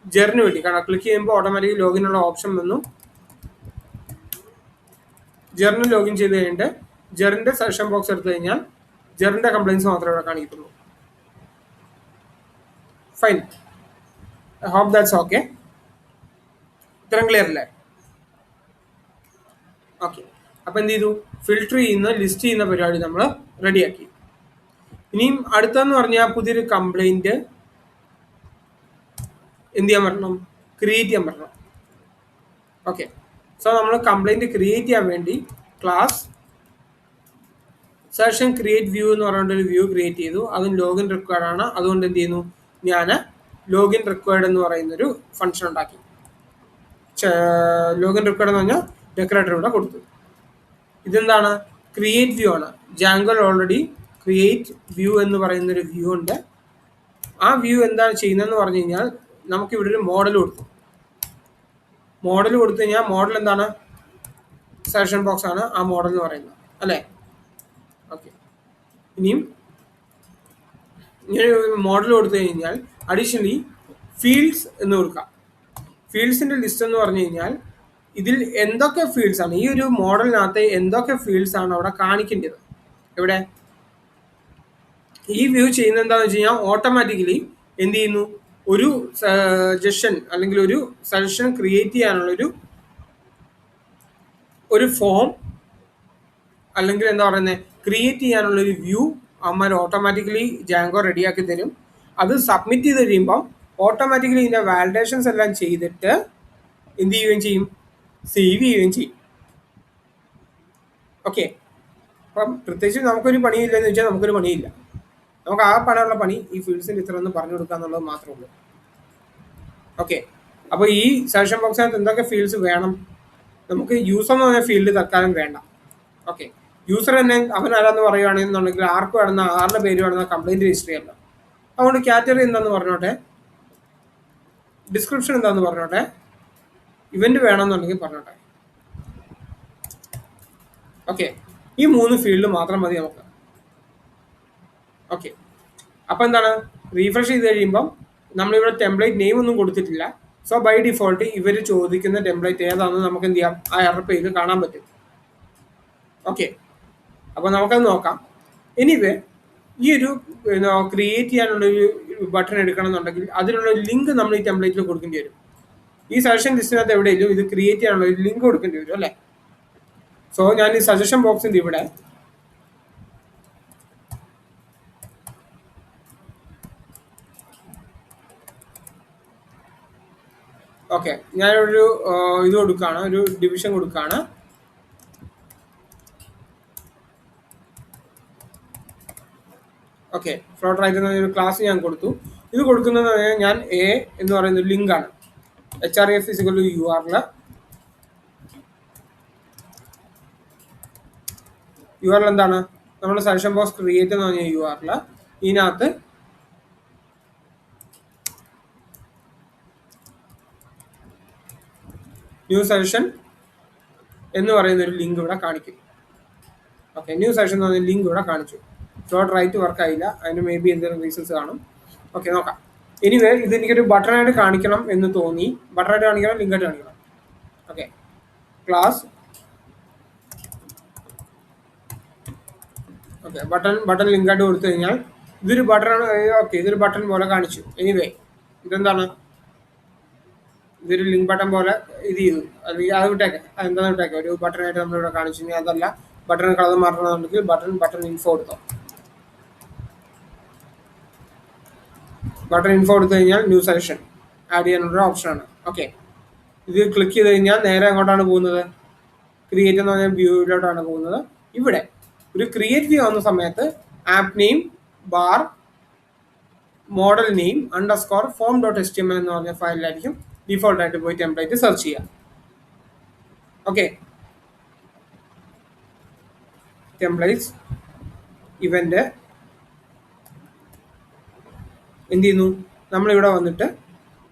ജെറിന് വേണ്ടി, കാരണം ക്ലിക്ക് ചെയ്യുമ്പോൾ ഓട്ടോമാറ്റിക് ലോഗിനുള്ള ഓപ്ഷൻ വന്നു. ജെറിന് ലോഗിൻ ചെയ്ത് കഴിഞ്ഞിട്ട് ജെറിന്റെ സെഷൻ ബോക്സ് എടുത്തു കഴിഞ്ഞാൽ ജെറിന്റെ കംപ്ലൈൻസ് മാത്രമേ ഇവിടെ കാണിക്കുള്ളൂ. Fine, I hope that's okay. ഇത്രയും ക്ലിയർ അല്ലേ? ഓക്കെ, അപ്പൊ എന്ത് ചെയ്തു, ഫിൽട്ടർ ചെയ്യുന്ന ലിസ്റ്റ് ചെയ്യുന്ന പരിപാടി നമ്മൾ റെഡിയാക്കി. ഇനിയും അടുത്തെന്ന് പറഞ്ഞാൽ പുതിയൊരു കംപ്ലൈന്റ് എന്ത് ചെയ്യാൻ പറ്റണം, ക്രിയേറ്റ് ചെയ്യാൻ പറ്റണം. ഓക്കെ, സോ നമ്മൾ കംപ്ലൈന്റ് ക്രിയേറ്റ് ചെയ്യാൻ വേണ്ടി ക്ലാസ് സെഷൻ ക്രിയേറ്റ് വ്യൂ എന്ന് പറഞ്ഞിട്ടൊരു വ്യൂ ക്രിയേറ്റ് ചെയ്തു. അതും ലോഗിൻ റിക്വയർഡ് ആണ്. അതുകൊണ്ട് എന്ത് ചെയ്യുന്നു, ഞാൻ ലോഗിൻ റിക്വയർഡ് എന്ന് പറയുന്നൊരു ഫംഗ്ഷൻ ഉണ്ടാക്കി. ലോഗിൻ റിക്വയർഡ് എന്ന് പറഞ്ഞാൽ ഡെക്കറേറ്റർ ഇവിടെ കൊടുത്തു. ഇതെന്താണ്, ക്രിയേറ്റ് വ്യൂ ആണ്. ജാങ്കോൽ ഓൾറെഡി ക്രിയേറ്റ് വ്യൂ എന്ന് പറയുന്നൊരു വ്യൂ ഉണ്ട്. ആ വ്യൂ എന്താണ് ചെയ്യുന്നതെന്ന് പറഞ്ഞു കഴിഞ്ഞാൽ നമുക്കിവിടെ ഒരു മോഡൽ കൊടുത്തു. മോഡൽ കൊടുത്തു കഴിഞ്ഞാൽ മോഡൽ എന്താണ്, സെഷൻ ബോക്സ് ആണ് ആ മോഡൽ എന്ന് പറയുന്നത് അല്ലേ. ഓക്കെ, ഇനിയും ഇങ്ങനെ മോഡൽ കൊടുത്തു കഴിഞ്ഞാൽ അഡീഷണലി ഫീൽഡ്സ് എന്ന് കൊടുക്കാം. ഫീൽഡ്സിന്റെ ലിസ്റ്റ് എന്ന് പറഞ്ഞു കഴിഞ്ഞാൽ ഇതിൽ എന്തൊക്കെ ഫീൽഡ്സ് ആണ്, ഈ ഒരു മോഡലിനകത്ത് എന്തൊക്കെ ഫീൽഡ്സ് ആണ് അവിടെ കാണിക്കേണ്ടത്. ഇവിടെ ഈ വ്യൂ ചെയ്യുന്നത് എന്താണെന്ന് വെച്ച് കഴിഞ്ഞാൽ ഓട്ടോമാറ്റിക്കലി എന്ത് ചെയ്യുന്നു, ഒരു സജഷൻ അല്ലെങ്കിൽ ഒരു സജഷൻ ക്രിയേറ്റ് ചെയ്യാനുള്ളൊരു ഫോം അല്ലെങ്കിൽ എന്താ പറയുന്നത്, ക്രിയേറ്റ് ചെയ്യാനുള്ളൊരു വ്യൂ അമ്മ ഓട്ടോമാറ്റിക്കലി ജാങ്കോ റെഡിയാക്കി തരും. അത് സബ്മിറ്റ് ചെയ്ത് കഴിയുമ്പോൾ ഓട്ടോമാറ്റിക്കലി ഇതിൻ്റെ വാലിഡേഷൻസ് എല്ലാം ചെയ്തിട്ട് എന്ത് ചെയ്യുകയും ചെയ്യും, സേവ് ചെയ്യുകയും ചെയ്യും. ഓക്കെ, അപ്പം പ്രത്യേകിച്ച് നമുക്കൊരു പണിയില്ലെന്ന് വെച്ചാൽ നമുക്കൊരു പണിയില്ല. നമുക്ക് ആ പണമുള്ള പണി ഈ ഫീൽഡ്സിൻ്റെ ഇത്ര ഒന്ന് പറഞ്ഞു കൊടുക്കുക എന്നുള്ളത് മാത്രമേ ഉള്ളൂ. ഓക്കെ, അപ്പോൾ ഈ സെഷൻ ബോക്സിനകത്ത് എന്തൊക്കെ ഫീൽഡ്സ് വേണം, നമുക്ക് യൂസർ എന്ന് പറഞ്ഞ ഫീൽഡ് തൽക്കാലം വേണ്ട. ഓക്കെ, യൂസർ തന്നെ അവൻ ആരാന്ന് പറയുകയാണെന്നുണ്ടെങ്കിൽ ആർക്ക് വേണമെന്ന ആരുടെ പേര് വേണമെന്ന കംപ്ലൈൻറ്റ് രജിസ്റ്റർ ചെയ്യണം. അതുകൊണ്ട് കാറ്റഗറി എന്താന്ന് പറഞ്ഞോട്ടെ, ഡിസ്ക്രിപ്ഷൻ എന്താന്ന് പറഞ്ഞോട്ടെ, ഇവന്റ് വേണമെന്നുണ്ടെങ്കിൽ പറഞ്ഞോട്ടെ. ഓക്കെ, ഈ 3 ഫീൽഡ് മാത്രം മതി നമുക്ക്. ഓക്കെ, അപ്പോൾ എന്താണ്, റീഫ്രഷ് ചെയ്ത് കഴിയുമ്പം നമ്മളിവിടെ ടെംപ്ലേറ്റ് നെയിം ഒന്നും കൊടുത്തിട്ടില്ല. സോ ബൈ ഡിഫോൾട്ട് ഇവർ ചോദിക്കുന്ന ടെംപ്ലേറ്റ് ഏതാണെന്ന് നമുക്ക് എന്ത് ചെയ്യാം, ആ എറർ പേജ് കാണാൻ പറ്റും. ഓക്കെ, അപ്പോൾ നമുക്കത് നോക്കാം. എനിവേ ഈ ഒരു ക്രിയേറ്റ് ചെയ്യാനുള്ള ഒരു ബട്ടൺ എടുക്കണം എന്നുണ്ടെങ്കിൽ അതിനുള്ള ഒരു ലിങ്ക് നമ്മൾ ഈ ടെംപ്ലേറ്റിൽ കൊടുക്കേണ്ടി വരും. ഈ സജഷൻ ലിസ്റ്റിനകത്ത് എവിടെയെങ്കിലും ഇത് ക്രിയേറ്റ് ചെയ്യാനുള്ള ഒരു ലിങ്ക് കൊടുക്കേണ്ടി വരും അല്ലേ. സോ ഞാൻ ഈ സജഷൻ ബോക്സിന്റെ ഇവിടെ ഓക്കെ ഞാനൊരു ഇത് കൊടുക്കുകയാണ്, ഒരു ഡിവിഷൻ കൊടുക്കുകയാണ്. ഓക്കെ ഫ്ലോട്ട് റൈറ്റ് എന്ന ഒരു ക്ലാസ് ഞാൻ കൊടുത്തു. ഇത് കൊടുക്കുന്നത് ഞാൻ എ എന്ന് പറയുന്ന ഒരു ലിങ്കാണ്. HRF ഫിസിക്കൽ URL എന്താണ് നമ്മുടെ സജഷൻ ബോക്സ് ക്രിയേറ്റ് എന്ന് പറഞ്ഞ URL. ഇതിനകത്ത് ന്യൂ സജഷൻ എന്ന് പറയുന്ന ഒരു ലിങ്ക് ഇവിടെ കാണിക്കും. ഓക്കെ ന്യൂ സജഷൻ എന്ന് പറഞ്ഞ ലിങ്ക് ഇവിടെ കാണിച്ചു. ഫ്ലോട്ട് റൈറ്റ് വർക്ക് ആയില്ല, അതിന് മേ ബി എന്തെങ്കിലും റീസൺസ് കാണും. ഓക്കെ നോക്കാം. എനിവേ ഇത് എനിക്കൊരു ബട്ടണായിട്ട് കാണിക്കണം എന്ന് തോന്നി. ബട്ടണായിട്ട് കാണിക്കണം, ലിങ്കായിട്ട് കാണിക്കണം. ഓക്കെ ക്ലാസ് ഓക്കെ ബട്ടൺ ലിങ്കായിട്ട് കൊടുത്തു കഴിഞ്ഞാൽ ഇതൊരു ബട്ടൺ. ഓക്കെ ഇതൊരു ബട്ടൺ പോലെ കാണിച്ചു. എനിവേ ഇതെന്താണ്, ഇതൊരു ലിങ്ക് ബട്ടൺ പോലെ ഇത് ചെയ്തു. അല്ലെങ്കിൽ അത് വിട്ടേക്കെ, അതെന്താണെന്ന് വിട്ടേക്കെ. ഒരു ബട്ടണായിട്ട് നമ്മളിവിടെ കാണിച്ചു. ഇനി അതല്ല ബട്ടൺ കളർ മാറണമെന്നുണ്ടെങ്കിൽ ബട്ടൺ ഇൻഫോ കൊടുത്തോ. ബട്ടൺ ഇൻഫോ കൊടുത്തു കഴിഞ്ഞാൽ ന്യൂ സജഷൻ ആഡ് ചെയ്യാനുള്ള ഓപ്ഷനാണ്. ഓക്കെ ഇത് ക്ലിക്ക് ചെയ്ത് കഴിഞ്ഞാൽ നേരെ അങ്ങോട്ടാണ് പോകുന്നത്, ക്രിയേറ്റ് എന്ന് പറഞ്ഞ വ്യൂവിലോട്ടാണ് പോകുന്നത്. ഇവിടെ ഒരു ക്രിയേറ്റ് വ്യൂ ആവുന്ന സമയത്ത് app name bar model name underscore form.html എന്ന് പറഞ്ഞ ഫയലിലായിരിക്കും ഡിഫോൾട്ട് ആയിട്ട് പോയി ടെംപ്ലേറ്റ് സെർച്ച് ചെയ്യാം. ഓക്കെ ടെംപ്ലേറ്റ്സ് ഇവന്റ് എന്ത് ചെയ്യുന്നു, നമ്മളിവിടെ വന്നിട്ട്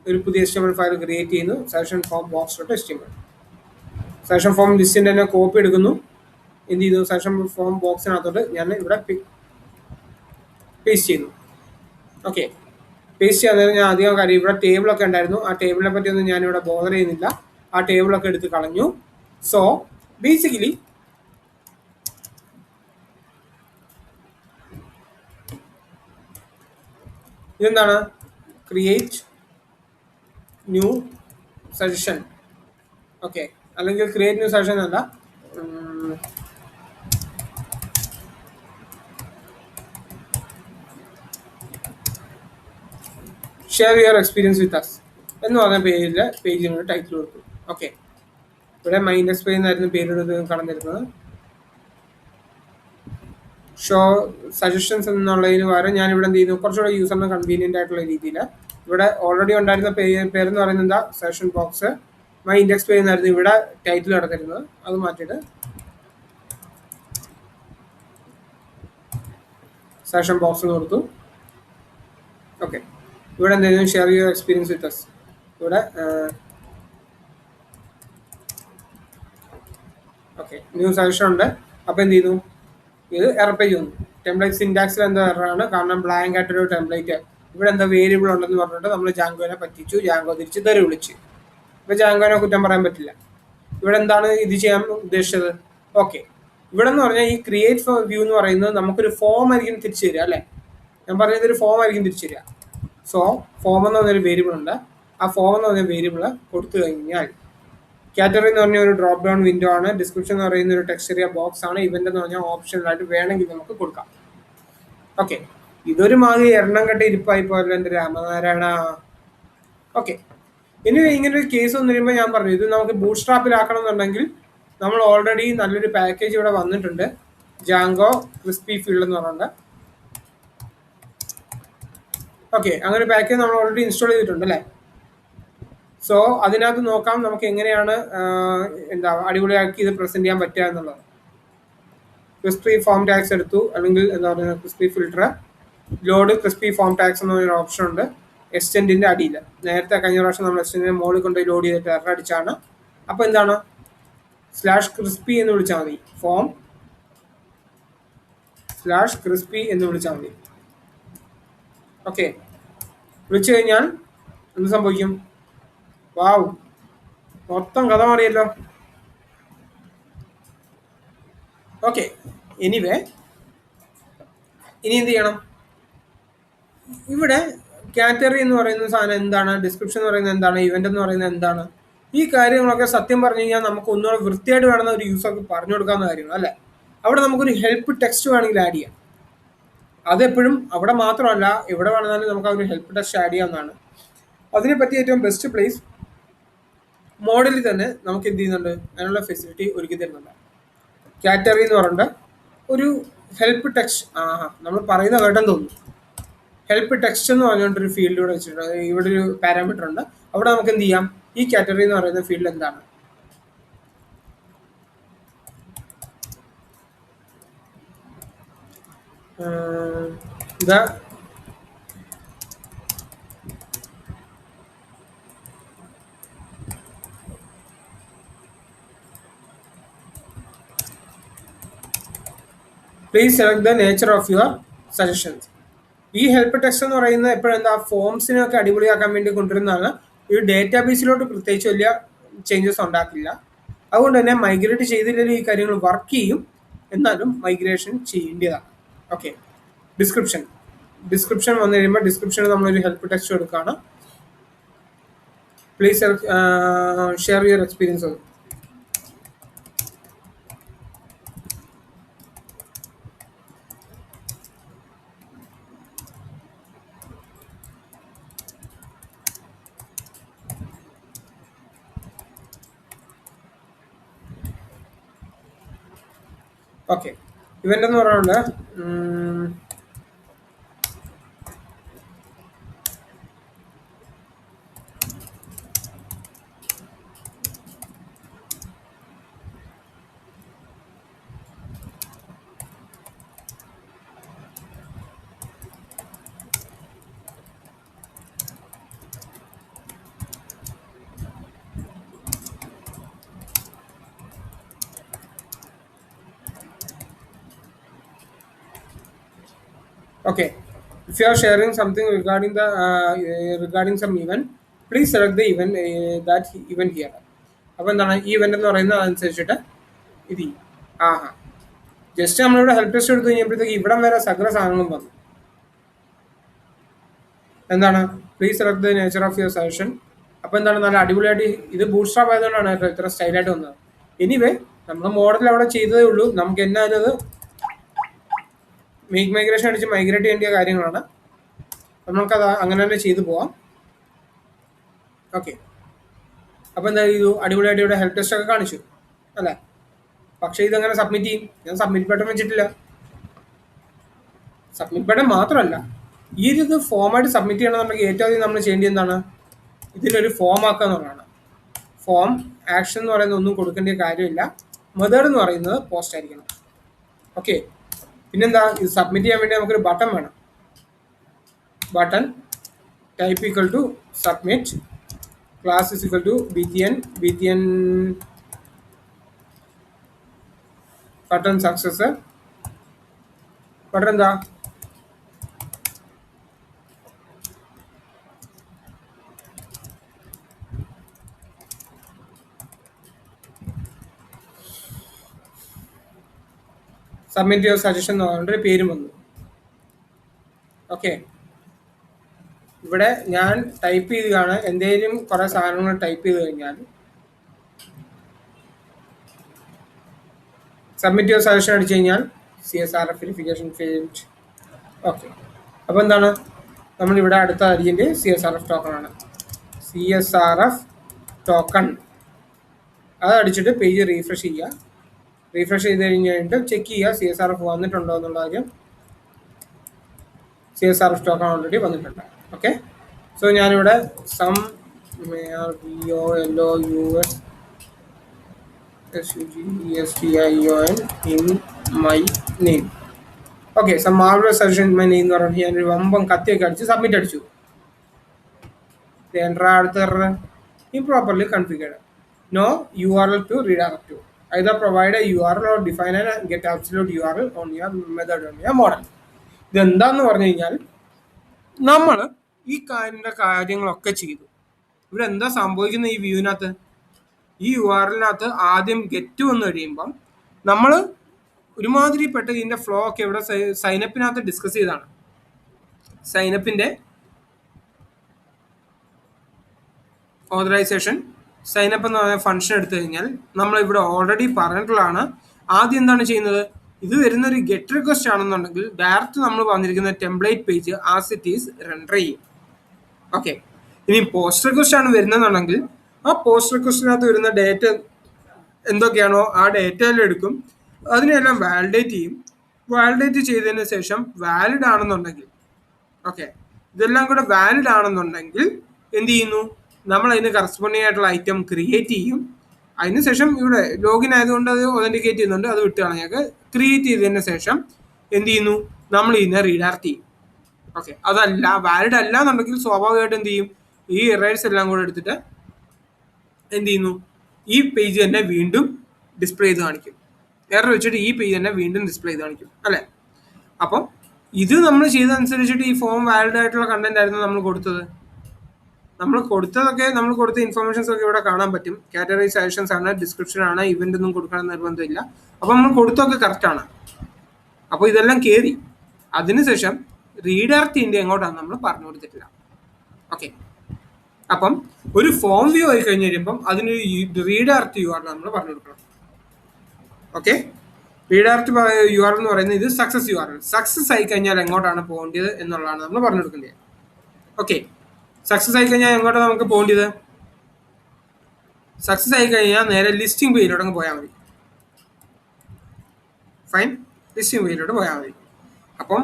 ഒരു പുതിയ HTML ഫയൽ ക്രിയേറ്റ് ചെയ്യുന്നു. Suggestion form box.html suggestion form ലിസ്റ്റിൻ്റെ തന്നെ കോപ്പി എടുക്കുന്നു. എന്ത് ചെയ്യുന്നു, സജഷൻ ഫോം ബോക്സിനകത്തോട്ട് ഞാൻ ഇവിടെ പേസ്റ്റ് ചെയ്യുന്നു. ഓക്കെ പേസ്റ്റ് ചെയ്യാൻ ഞാൻ അധികം കാര്യം ഇവിടെ ടേബിളൊക്കെ ഉണ്ടായിരുന്നു. ആ ടേബിളിനെ പറ്റിയൊന്നും ഞാനിവിടെ ബോധർ ചെയ്യുന്നില്ല. ആ ടേബിളൊക്കെ എടുത്ത് കളഞ്ഞു. സോ ബേസിക്കലി ഇതെന്താണ്, ക്രിയേറ്റ് ന്യൂ സജഷൻ. ഓക്കെ അല്ലെങ്കിൽ ക്രിയേറ്റ് ന്യൂ സജഷൻ അല്ല, share your experience with us എന്ന് പറഞ്ഞ പേജിനൊരു ടൈറ്റിൽ കൊടുത്തു. ഓക്കെ ഇവിടെ മൈൻഡ് എക്സ്പീരിയൻസ് ആയിരുന്നു പേരിടുന്നത് കടന്നിരുന്നത്. ഷോ സജഷൻസ് എന്നുള്ളതിന് പകരം ഞാൻ ഇവിടെ എന്ത് ചെയ്യുന്നു, കുറച്ചുകൂടെ യൂസറിന് കൺവീനിയൻ്റ് ആയിട്ടുള്ള രീതിയിൽ ഇവിടെ ഓൾറെഡി ഉണ്ടായിരുന്ന പേരെന്ന് പറയുന്നത് എന്താ, suggestion box. My index page എന്നായിരുന്നു ഇവിടെ ടൈറ്റിൽ കിടന്നിരുന്നത്. അത് മാറ്റിയിട്ട് സജഷൻ ബോക്സ് എന്ന് കൊടുത്തു. ഓക്കെ ഇവിടെ എന്തായിരുന്നു, share your experience with us. ഇവിടെ ഓക്കെ ന്യൂ സജഷൻ ഉണ്ട്. അപ്പോൾ എന്ത് ചെയ്തു, ഇത് എറർ പേജ് വന്നു. ടെംപ്ലേറ്റ് സിൻടാക്സിൽ എന്താ എററാണ്, കാരണം ബ്ലാങ്ക് ആയിട്ടൊരു ടെംപ്ലേറ്റ് ഇവിടെ എന്താ വേരിയബിൾ ഉണ്ടെന്ന് പറഞ്ഞിട്ട് നമ്മൾ ജാങ്കോനെ പറ്റിച്ചു. ജാങ്കോ തിരിച്ച് തെറി വിളിച്ചു. ഇപ്പോൾ ജാങ്കോനെ കുറ്റം പറയാൻ പറ്റില്ല. ഇവിടെ എന്താണ് ഇത് ചെയ്യാൻ ഉദ്ദേശിച്ചത്. ഓക്കെ ഇവിടെ എന്ന് പറഞ്ഞാൽ ഈ ക്രിയേറ്റ് വ്യൂ എന്ന് പറയുന്നത് നമുക്കൊരു ഫോം ആയിരിക്കും തിരിച്ചു തരിക അല്ലേ. ഞാൻ പറയുന്നത് ഒരു ഫോം ആയിരിക്കും തിരിച്ചു തരിക. സോ ഫോം എന്ന് പറഞ്ഞൊരു വേരിയബിൾ ഉണ്ട്. ആ ഫോം എന്ന് പറഞ്ഞ വേരിയബിൾ കൊടുത്തു കഴിഞ്ഞാൽ കാറ്റഗറി എന്ന് പറഞ്ഞ ഒരു ഡ്രോപ്പ് ഡൗൺ വിൻഡോ ആണ്. ഡിസ്ക്രിപ്ഷൻ എന്ന് പറയുന്ന ഒരു ടെക്സ്റ്റ് ഏരിയ ബോക്സ് ആണ്. ഇവന്റ് എന്ന് പറഞ്ഞാൽ ഓപ്ഷനിലായിട്ട് വേണമെങ്കിൽ നമുക്ക് കൊടുക്കാം. ഓക്കെ ഇതൊരു മാതിരി എണ്ണം കെട്ട ഇരിപ്പായി പോലെ എൻ്റെ രാമനാരായണ. ഓക്കെ ഇനി ഇങ്ങനെ ഒരു കേസ് വന്നു കഴിയുമ്പോൾ ഞാൻ പറഞ്ഞു ഇത് നമുക്ക് ബൂട്ട് സ്ട്രാപ്പിലാക്കണം എന്നുണ്ടെങ്കിൽ നമ്മൾ ഓൾറെഡി നല്ലൊരു പാക്കേജ് ഇവിടെ വന്നിട്ടുണ്ട്, ജാങ്കോ ക്രിസ്പി ഫീൽഡ് എന്ന് പറഞ്ഞിട്ട്. ഓക്കെ അങ്ങനെ പാക്കേജ് നമ്മൾ ഓൾറെഡി ഇൻസ്റ്റാൾ ചെയ്തിട്ടുണ്ട് അല്ലേ. സോ അതിനകത്ത് നോക്കാം നമുക്ക് എങ്ങനെയാണ് എന്താ അടിപൊളിയാക്കി ഇത് പ്രസന്റ് ചെയ്യാൻ പറ്റുക എന്നുള്ളത്. ക്രിസ്പി ഫോം ടാക്സ് എടുത്തു, അല്ലെങ്കിൽ എന്താ പറയുക crispy filter load crispy form tax എന്ന് പറഞ്ഞൊരു ഓപ്ഷൻ ഉണ്ട് എക്സ്റ്റെൻഡിന്റെ അടിയിൽ. നേരത്തെ കഴിഞ്ഞ പ്രാവശ്യം നമ്മൾ എക്സ്റ്റെൻഡിന്റെ മുകളിൽ കൊണ്ടുപോയി ലോഡ് ചെയ്തിട്ട് എറർ അടിച്ചാണ്. അപ്പോൾ എന്താണ് /crispy എന്ന് വിളിച്ചാൽ മതി, ഫോം /crispy എന്ന് വിളിച്ചാൽ മതി. ഓക്കെ വിളിച്ചു കഴിഞ്ഞാൽ എന്ത് സംഭവിക്കും, വാവ് മൊത്തം കഥ മാറിയല്ലോ. ഓക്കെ എനിവേ ഇനി എന്ത് ചെയ്യണം? ഇവിടെ കാറ്റഗറി എന്ന് പറയുന്ന സാധനം എന്താണ്, ഡിസ്ക്രിപ്ഷൻ എന്ന് പറയുന്നത് എന്താണ്, ഇവന്റ് എന്ന് പറയുന്നത് എന്താണ്, ഈ കാര്യങ്ങളൊക്കെ സത്യം പറഞ്ഞു കഴിഞ്ഞാൽ നമുക്ക് ഒന്നുകൂടെ വൃത്തിയായിട്ട് വേണമെന്ന ഒരു യൂസർക്ക് പറഞ്ഞു കൊടുക്കാവുന്ന കാര്യങ്ങൾ അല്ലേ. അവിടെ നമുക്കൊരു ഹെൽപ്പ് ടെക്സ്റ്റ് വേണമെങ്കിൽ ആഡ് ചെയ്യാം. അതെപ്പോഴും അവിടെ മാത്രമല്ല, എവിടെ വേണമെന്നാലും നമുക്ക് ആ ഒരു ഹെൽപ്പ് ടെക്സ്റ്റ് ആഡ് ചെയ്യാവുന്നതാണ്. അതിനെപ്പറ്റി ഏറ്റവും ബെസ്റ്റ് പ്ലേസ് മോഡലിൽ തന്നെ നമുക്ക് എന്ത് ചെയ്യുന്നുണ്ട്, അതിനുള്ള ഫെസിലിറ്റി ഒരുക്കി തരുന്നുണ്ട്. കാറ്റഗറി എന്ന് പറഞ്ഞിട്ട് ഒരു ഹെൽപ്പ് ടെക്സ്റ്റ്, നമ്മൾ പറയുന്ന കേട്ടെന്ന് തോന്നുന്നു. ഹെൽപ്പ് ടെക്സ്റ്റ് എന്ന് പറഞ്ഞുകൊണ്ടൊരു ഫീൽഡ് ഇവിടെ വെച്ചിട്ടുണ്ട്. ഇവിടെ ഒരു പാരാമീറ്റർ ഉണ്ട്. അവിടെ നമുക്ക് എന്ത് ചെയ്യാം, ഈ കാറ്റഗറി എന്ന് പറയുന്ന ഫീൽഡ് എന്താണ്, the please select the nature of your suggestions. ഈ ഹെൽപ്പ് ടെക്സ്റ്റ് എന്ന് പറയുന്നത് എപ്പോഴെന്താ, ഫോംസിനൊക്കെ അടിപൊളിയാക്കാൻ വേണ്ടി കൊണ്ടുവരുന്നതാണ്. ഈ ഡേറ്റാബേസിലോട്ട് പ്രത്യേകിച്ച് വലിയ ചേഞ്ചസ് ഉണ്ടാക്കില്ല. അതുകൊണ്ട് തന്നെ മൈഗ്രേറ്റ് ചെയ്തില്ലെങ്കിൽ ഈ കാര്യങ്ങൾ വർക്ക് ചെയ്യും, എന്നാലും മൈഗ്രേഷൻ ചെയ്യേണ്ടതാണ്. ഓക്കെ, ഡിസ്ക്രിപ്ഷൻ വന്നു കഴിയുമ്പോൾ ഡിസ്ക്രിപ്ഷനിൽ നമ്മളൊരു ഹെൽപ്പ് ടെക്സ്റ്റ് എടുക്കുകയാണ്. Please share your experience. Okay, event എന്ന് പറയുന്നത് okay, if you are sharing something regarding some event, please select the event that event here. അപ്പോൾ എന്താണ് ഈ ഇവന്റ് എന്ന് പറയുന്നത്, അതനുസരിച്ചിട്ട് ഇത് ചെയ്യും. ജസ്റ്റ് നമ്മളിവിടെ ഹെൽപ്പ് ടെസ്റ്റ് എടുത്ത് കഴിഞ്ഞപ്പോഴത്തേക്ക് ഇവിടം വരെ സകല സാധനങ്ങളും വന്നു. എന്താണ്, please select the nature of your suggestion. അപ്പോൾ എന്താണ്, നല്ല അടിപൊളിയായിട്ട് ഇത് ബൂട്ട് സ്ട്രാപ്പ് ആയതുകൊണ്ടാണ് ഇത്ര സ്റ്റൈലായിട്ട് വന്നത്. എനിവേ നമ്മൾ മോഡൽ അവിടെ ചെയ്തതേ ഉള്ളൂ. നമുക്ക് എന്നാലും അത് മേക്ക് മൈഗ്രേഷൻ അടിച്ച് മൈഗ്രേറ്റ് ചെയ്യേണ്ട കാര്യങ്ങളാണ്. നമുക്കത് അങ്ങനെ തന്നെ ചെയ്തു പോവാം. ഓക്കെ, അപ്പോൾ എന്താ ചെയ്തു, അടിപൊളിയായിട്ട് ഇവിടെ ഹെൽപ്പ് ടെസ്റ്റ് ഒക്കെ കാണിച്ചു അല്ലേ. പക്ഷേ ഇതെങ്ങനെ സബ്മിറ്റ് ചെയ്യും? ഞാൻ സബ്മിറ്റ് ബട്ടൺ വെച്ചിട്ടില്ല. സബ്മിറ്റ് ബട്ടൺ മാത്രമല്ല, ഈ ഒരു ഫോമായിട്ട് സബ്മിറ്റ് ചെയ്യണമെന്നുണ്ടെങ്കിൽ ഏറ്റവും ആദ്യം നമ്മൾ ചെയ്യേണ്ടത് എന്താണ്, ഇതിനൊരു ഫോം ആക്കുക എന്നുള്ളതാണ്. ഫോം ആക്ഷൻ എന്ന് പറയുന്നത് ഒന്നും കൊടുക്കേണ്ട കാര്യമില്ല. മെത്തേഡ് എന്ന് പറയുന്നത് പോസ്റ്റ് ആയിരിക്കണം. ഓക്കെ, പിന്നെന്താ, ഇത് സബ്മിറ്റ് ചെയ്യാൻ വേണ്ടി നമുക്കൊരു ബട്ടൺ വേണം. Button type equal to submit, class is equal to btn button success. Button എന്താ, സബ്മിറ്റ് യുവർ സജഷൻ എന്ന് പറഞ്ഞിട്ടൊരു പേരും വന്നു. ഓക്കെ, ഇവിടെ ഞാൻ ടൈപ്പ് ചെയ്താണ്. എന്തെങ്കിലും കുറേ സാധനങ്ങൾ ടൈപ്പ് ചെയ്ത് കഴിഞ്ഞാൽ സബ്മിറ്റ് യുവർ സജഷൻ അടിച്ചു കഴിഞ്ഞാൽ CSRF വെരിഫിക്കേഷൻ ഫെയിൽഡ്. ഓക്കെ, അപ്പോൾ എന്താണ്, നമ്മളിവിടെ അടുത്ത അരിയൻ്റെ CSRF ടോക്കണാണ്. CSRF ടോക്കൺ അത് അടിച്ചിട്ട് പേജ് റീഫ്രഷ് ചെയ്യുക. റീഫ്രഷ് ചെയ്ത് കഴിഞ്ഞിട്ട് ചെക്ക് ചെയ്യുക CSRF വന്നിട്ടുണ്ടോ എന്നുള്ള കാര്യം. CSRF ടോക്കൺ ഓൾറെഡി വന്നിട്ടുണ്ട്. ഓക്കെ, സോ ഞാനിവിടെ some SUGESTION in my name. Okay, some marvellous suggestion in my name എന്ന് പറഞ്ഞിട്ട് ഞാനൊരു വമ്പം കത്തിയൊക്കെ അടിച്ച് സബ്മിറ്റ് അടിച്ചു. അടുത്ത improperly configured. No URL to redirect to. Either provide a URL or define and get absolute URL on your method on your model. ഇതെന്താന്ന് പറഞ്ഞു കഴിഞ്ഞാൽ നമ്മൾ ഈ കാര്യങ്ങളൊക്കെ ചെയ്തു. ഇവിടെ എന്താ സംഭവിക്കുന്ന ഈ വ്യൂവിനകത്ത്, ഈ URLിനകത്ത് ആദ്യം ഗെറ്റ് വന്നു കഴിയുമ്പം നമ്മൾ ഒരുമാതിരിപ്പെട്ട ഇതിൻ്റെ ഫ്ലോ ഒക്കെ ഇവിടെ സൈനപ്പിനകത്ത് ഡിസ്കസ് ചെയ്താണ്. സൈനപ്പിൻ്റെ ഓതറൈസേഷൻ സൈനപ്പ് എന്ന് പറയുന്ന ഫംഗ്ഷൻ എടുത്തു കഴിഞ്ഞാൽ നമ്മളിവിടെ ഓൾറെഡി പറഞ്ഞിട്ടുള്ളതാണ്. ആദ്യം എന്താണ് ചെയ്യുന്നത്, ഇത് വരുന്നൊരു ഗെറ്റ് റിക്വസ്റ്റ് ആണെന്നുണ്ടെങ്കിൽ ഡയറക്റ്റ് നമ്മൾ പറഞ്ഞിരിക്കുന്ന template page as it is render ചെയ്യും. ഓക്കെ, ഇനി പോസ്റ്റ് റിക്വസ്റ്റ് ആണ് വരുന്നതെന്നുണ്ടെങ്കിൽ ആ പോസ്റ്റ് റിക്വസ്റ്റിനകത്ത് വരുന്ന ഡേറ്റ എന്തൊക്കെയാണോ ആ ഡേറ്റയിൽ എടുക്കും, അതിനെല്ലാം വാലിഡേറ്റ് ചെയ്യും. വാലിഡേറ്റ് ചെയ്തതിന് ശേഷം വാലിഡ് ആണെന്നുണ്ടെങ്കിൽ, ഓക്കെ, ഇതെല്ലാം കൂടെ വാലിഡ് ആണെന്നുണ്ടെങ്കിൽ എന്ത് ചെയ്യുന്നു, നമ്മൾ അതിന് കറസ്പോണ്ടിങ് ആയിട്ടുള്ള ഐറ്റം ക്രിയേറ്റ് ചെയ്യും. അതിനുശേഷം ഇവിടെ ലോഗിൻ ആയതുകൊണ്ട് അത് ഒതന്റിക്കേറ്റ് ചെയ്യുന്നുണ്ട്, അത് വിട്ട് കളഞ്ഞൊക്കെ ക്രിയേറ്റ് ചെയ്തതിന് ശേഷം എന്ത് ചെയ്യുന്നു, നമ്മൾ ഇതിനെ റീഡയറക്റ്റ് ചെയ്യും. ഓക്കെ, അതല്ല വാലിഡ് അല്ല എന്നുണ്ടെങ്കിൽ സ്വാഭാവികമായിട്ട് എന്ത് ചെയ്യും, ഈ എറേഴ്സ് എല്ലാം കൂടെ എടുത്തിട്ട് എന്ത് ചെയ്യുന്നു, ഈ പേജ് തന്നെ വീണ്ടും ഡിസ്പ്ലേ ചെയ്ത് കാണിക്കും. എറർ വെച്ചിട്ട് ഈ പേജ് തന്നെ വീണ്ടും ഡിസ്പ്ലേ ചെയ്ത് കാണിക്കും അല്ലേ. അപ്പം ഇത് നമ്മൾ ചെയ്തതനുസരിച്ചിട്ട് ഈ ഫോം വാലിഡ് ആയിട്ടുള്ള കണ്ടന്റ് ആയിരുന്നു നമ്മൾ കൊടുത്തത്. നമ്മൾ കൊടുത്ത ഇൻഫർമേഷൻസ് ഒക്കെ ഇവിടെ കാണാൻ പറ്റും. കാറ്റഗറി സജഷൻസ് ആണ്, ഡിസ്ക്രിപ്ഷൻ ആണ്, ഇവന്റ് ഒന്നും കൊടുക്കണം നിർബന്ധമില്ല. അപ്പം നമ്മൾ കൊടുത്തൊക്കെ കറക്റ്റ് ആണ്. അപ്പോൾ ഇതെല്ലാം കയറി. അതിനുശേഷം റീഡയറക്റ്റ് ചെയ്യേണ്ടത് എങ്ങോട്ടാണ് നമ്മൾ പറഞ്ഞു കൊടുത്തിട്ടില്ല. ഓക്കെ, അപ്പം ഒരു ഫോം വ്യൂ ആയി കഴിഞ്ഞ് കഴിയുമ്പം അതിനൊരു റീഡയറക്റ്റ് യു ആർ നമ്മൾ പറഞ്ഞു കൊടുക്കണം. ഓക്കെ, റീഡയറക്റ്റ് യു ആർ എന്ന് പറയുന്നത് ഇത് സക്സസ് യു ആർ. സക്സസ് ആയി കഴിഞ്ഞാൽ എങ്ങോട്ടാണ് പോകേണ്ടത് എന്നുള്ളതാണ് നമ്മൾ പറഞ്ഞു കൊടുക്കേണ്ടത്. ഓക്കെ, സക്സസ് ആയി കഴിഞ്ഞാൽ എങ്ങോട്ടാണ് നമുക്ക് പോകേണ്ടത്, സക്സസ് ആയി കഴിഞ്ഞാൽ നേരെ ലിസ്റ്റിംഗ് പേജിലോട്ട് പോയാൽ മതി. ഫൈൻ, ലിസ്റ്റിംഗ് പേജിലോട്ട് പോയാൽ മതി. അപ്പം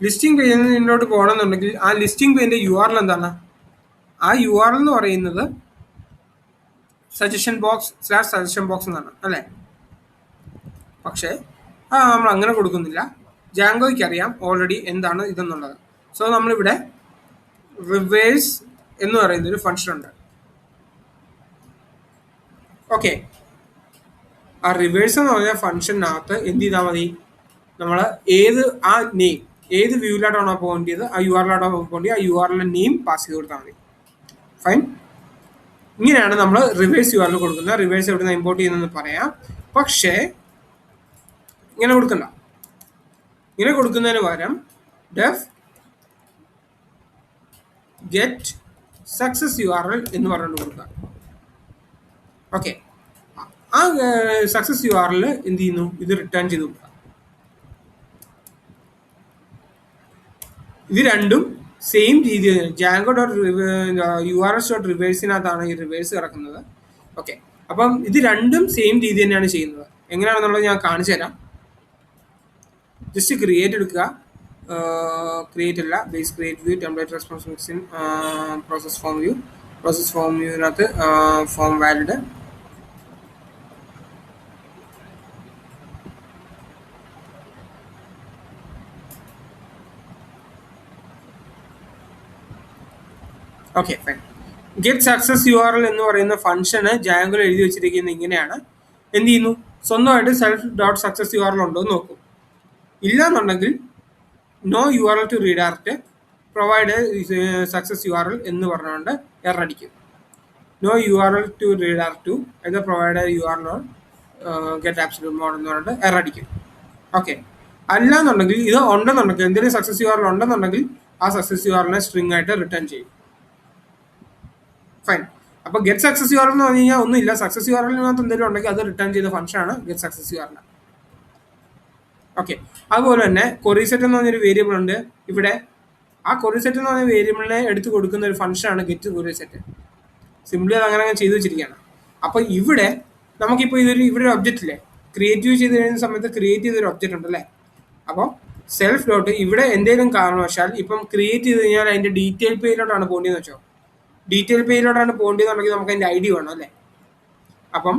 ലിസ്റ്റിംഗ് പേജിലോട്ട് പോകണമെന്നുണ്ടെങ്കിൽ ആ ലിസ്റ്റിംഗ് പേജിൻ്റെ യു ആർ എൽ എന്താണ്, ആ യു ആർ എൽ എന്ന് പറയുന്നത് സജഷൻ ബോക്സ് എന്നാണ് അല്ലേ. പക്ഷേ നമ്മൾ അങ്ങനെ കൊടുക്കുന്നില്ല. ജാങ്കോയ്ക്ക് അറിയാം ഓൾറെഡി എന്താണ് ഇതെന്നുള്ളത്. സോ നമ്മളിവിടെ റിവേഴ്സ് എന്ന് പറയുന്നൊരു ഫംഗ്ഷൻ ഉണ്ട്. ഓക്കെ, ആ റിവേഴ്സ് എന്ന് പറഞ്ഞ ഫംഗ്ഷനകത്ത് എന്ത് ചെയ്താൽ മതി, നമ്മൾ ആ നെയിം ഏത് വ്യൂവിലായിട്ടാണോ പോകേണ്ടത്, ആ യു ആർ എല്ലിലാണോ പോകേണ്ടത്, ആ യു ആർ എല്ലിൻ്റെ നെയിം പാസ് ചെയ്ത് കൊടുത്താൽ മതി. ഫൈൻ, ഇങ്ങനെയാണ് നമ്മൾ റിവേഴ്സ് യു ആർ എൽ കൊടുക്കുന്നത്. റിവേഴ്സ് എവിടെ നിന്ന് ഇമ്പോർട്ട് ചെയ്യുന്നതെന്ന് പറയാം. പക്ഷേ ഇങ്ങനെ കൊടുക്കണ്ട. ഇങ്ങനെ കൊടുക്കുന്നതിന് പകരം def get success U R L എന്ന് പറഞ്ഞുകൊണ്ട് കൊടുക്കുക. ഓക്കെ, ആ സക്സസ് യു ആർ എൽ എന്ത് ചെയ്യുന്നു, ഇത് റിട്ടേൺ ചെയ്ത് കൊടുക്കുക. ഇത് രണ്ടും സെയിം രീതിയിൽ Django dot U R S dot റിവേഴ്സിനകത്താണ് ഈ റിവേഴ്സ് കിടക്കുന്നത്. ഓക്കെ, അപ്പം ഇത് രണ്ടും സെയിം രീതി തന്നെയാണ് ചെയ്യുന്നത്. എങ്ങനെയാണെന്നുള്ളത് ഞാൻ കാണിച്ചു തരാം. ജസ്റ്റ് ക്രിയേറ്റ് എടുക്കുക, ക്രിയേറ്റ് അല്ല, base create view, template response mixin, process form വ്യൂവിനകത്ത് form valid, okay fine. Get success U R L എന്ന് പറയുന്ന ഫംഗ്ഷന് ജാങ്കോയിൽ എഴുതി വെച്ചിരിക്കുന്നത് ഇങ്ങനെയാണ്. എന്ത് ചെയ്യുന്നു, സ്വന്തമായിട്ട് self dot success U R L ഉണ്ടോ എന്ന് നോക്കും. ഇല്ല എന്നുണ്ടെങ്കിൽ no U R L to redirect, provide success U R L എന്ന് പറഞ്ഞുകൊണ്ട് എറർ അടിക്കും. No U R L to redirect to ഇത് provide U R L get absolute mode എന്ന് പറഞ്ഞിട്ട് എറർ അടിക്കും. ഓക്കെ, അല്ല എന്നുണ്ടെങ്കിൽ ഇത് ഉണ്ടെന്നുണ്ടെങ്കിൽ എന്തെങ്കിലും സക്സസ് യു ആർ എൽ ഉണ്ടെന്നുണ്ടെങ്കിൽ ആ സക്സസ് യു ആർ എല്ലിനെ സ്ട്രിങ് ആയിട്ട് റിട്ടേൺ ചെയ്യും. ഫൈൻ, അപ്പോൾ get success U R L എന്ന് പറഞ്ഞു കഴിഞ്ഞാൽ ഒന്നുമില്ല, സക്സസ് യു ആർ എല്ലിനകത്ത് എന്തെങ്കിലും ഉണ്ടെങ്കിൽ അത് റിട്ടേൺ ചെയ്ത ഫംഗ്ഷനാണ് get success U R L. Okay, അതുപോലെ തന്നെ കൊറി സെറ്റ് എന്ന് പറഞ്ഞൊരു വേരിയബിൾ ഉണ്ട് ഇവിടെ. ആ കൊറി സെറ്റ് എന്ന് പറഞ്ഞ വേരിയബിളിനെ എടുത്ത് കൊടുക്കുന്ന ഒരു ഫംഗ്ഷനാണ് ഗെറ്റ് കൊറി സെറ്റ്. സിംപ്ലി അത് അങ്ങനെ ചെയ്ത് വെച്ചിരിക്കുകയാണ്. അപ്പോൾ ഇവിടെ നമുക്കിപ്പോൾ ഇവിടെ ഒരു ഒബ്ജക്റ്റ് ഇല്ലേ, ക്രിയേറ്റ് ചെയ്ത് കഴിയുന്ന സമയത്ത് ക്രിയേറ്റ് ചെയ്തൊരു ഒബ്ജക്റ്റ് ഉണ്ടല്ലേ. അപ്പോൾ സെൽഫ് ഡോട്ട് ഇവിടെ എന്തെങ്കിലും കാരണവശാൽ ഇപ്പം ക്രിയേറ്റ് ചെയ്ത് കഴിഞ്ഞാൽ അതിൻ്റെ ഡീറ്റെയിൽ പേജിലോട്ടാണ് പോകേണ്ടതെന്ന് വെച്ചോ. ഡീറ്റെയിൽ പേജിലോട്ടാണ് പോകേണ്ടതെന്നുണ്ടെങ്കിൽ നമുക്ക് അതിൻ്റെ ഐ ഡി വേണം അല്ലേ. അപ്പം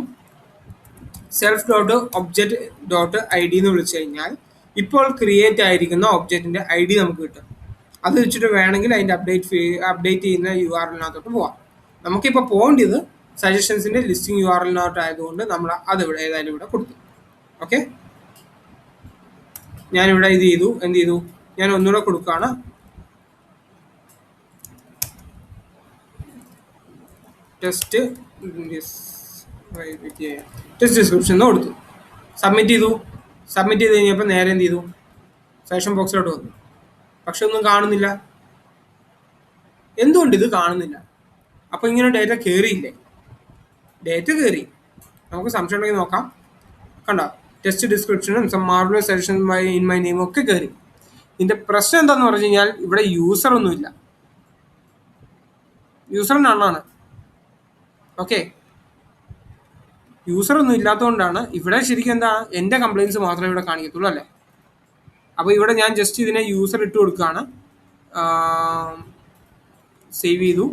self dot object dot I D എന്ന് വിളിച്ചു കഴിഞ്ഞാൽ ഇപ്പോൾ ക്രിയേറ്റ് ആയിരിക്കുന്ന ഒബ്ജക്റ്റിൻ്റെ ഐ ഡി നമുക്ക് കിട്ടും. അത് വെച്ചിട്ട് വേണമെങ്കിൽ അതിൻ്റെ അപ്ഡേറ്റ് ചെയ്യുന്ന യു ആർ എല്ലിനകത്തോട്ട് പോവാം. നമുക്കിപ്പോൾ പോകേണ്ടത് സജഷൻസിൻ്റെ ലിസ്റ്റിംഗ് യു ആർ എല്ലിനകത്ത് ആയതുകൊണ്ട് നമ്മൾ അതിവിടെ ഏതായാലും ഇവിടെ കൊടുത്തു. ഓക്കെ, ഞാനിവിടെ എന്ത് ചെയ്തു, ഞാൻ ഒന്നുകൂടെ കൊടുക്കുകയാണ്. ടെസ്റ്റ് ഡിസ്ക്രിപ്ഷൻ എന്ന് കൊടുത്തു, സബ്മിറ്റ് ചെയ്തു. സബ്മിറ്റ് ചെയ്ത് കഴിഞ്ഞപ്പോൾ നേരെ എന്ത് ചെയ്തു, സജഷൻ ബോക്സിലോട്ട് വന്നു. പക്ഷെ ഒന്നും കാണുന്നില്ല. എന്തുകൊണ്ട് ഇത് കാണുന്നില്ല? അപ്പോൾ ഇങ്ങനെ ഡേറ്റ കയറിയില്ലേ? ഡേറ്റ കയറി. നമുക്ക് സംശയം ഉണ്ടെങ്കിൽ നോക്കാം. കണ്ടോ, ടെസ്റ്റ് ഡിസ്ക്രിപ്ഷനും marvellous suggestion in my name ഒക്കെ കയറി. ഇതിന്റെ പ്രശ്നം എന്താന്ന് പറഞ്ഞു കഴിഞ്ഞാൽ ഇവിടെ യൂസർ ഒന്നുമില്ല, യൂസർ നണ്ണാണ്. ഓക്കെ, യൂസർ ഒന്നും ഇല്ലാത്തതുകൊണ്ടാണ് ഇവിടെ ശരിക്കും എന്താ എൻ്റെ കംപ്ലയിൻസ് മാത്രമേ ഇവിടെ കാണിക്കത്തുള്ളൂ അല്ലേ. അപ്പോൾ ഇവിടെ ഞാൻ ജസ്റ്റ് ഇതിനെ യൂസർ ഇട്ട് കൊടുക്കുകയാണ്, സേവ് ചെയ്തു.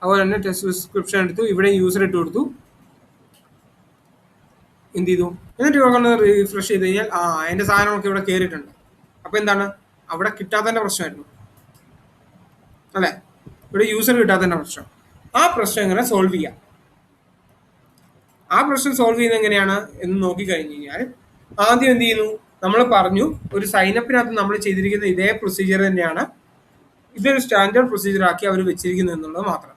അതുപോലെ തന്നെ ടെസ്റ്റ് ഡിസ്ക്രിപ്ഷൻ എടുത്തു, ഇവിടെ യൂസർ ഇട്ട് കൊടുത്തു, എന്ത് ചെയ്തു. എന്നിട്ട് ഇവിടെ കൊണ്ട് റീഫ്രഷ് ചെയ്ത് കഴിഞ്ഞാൽ എൻ്റെ സാധനമൊക്കെ ഇവിടെ കയറിയിട്ടുണ്ട്. അപ്പോൾ എന്താണ്, അവിടെ കിട്ടാത്തതിൻ്റെ പ്രശ്നമായിരുന്നു അല്ലേ, ഇവിടെ യൂസർ കിട്ടാത്തതിൻ്റെ പ്രശ്നം. ആ പ്രശ്നം എങ്ങനെ സോൾവ് ചെയ്യാം? ആ പ്രശ്നം സോൾവ് ചെയ്യുന്നത് എങ്ങനെയാണ് എന്ന് നോക്കിക്കഴിഞ്ഞ് കഴിഞ്ഞാൽ ആദ്യം എന്ത് ചെയ്യുന്നു, നമ്മൾ പറഞ്ഞു ഒരു സൈനപ്പിനകത്ത് നമ്മൾ ചെയ്തിരിക്കുന്ന ഇതേ പ്രൊസീജിയർ തന്നെയാണ്, ഇതൊരു സ്റ്റാൻഡേർഡ് പ്രൊസീജിയർ ആക്കി അവർ വെച്ചിരിക്കുന്നത് എന്നുള്ളത് മാത്രം.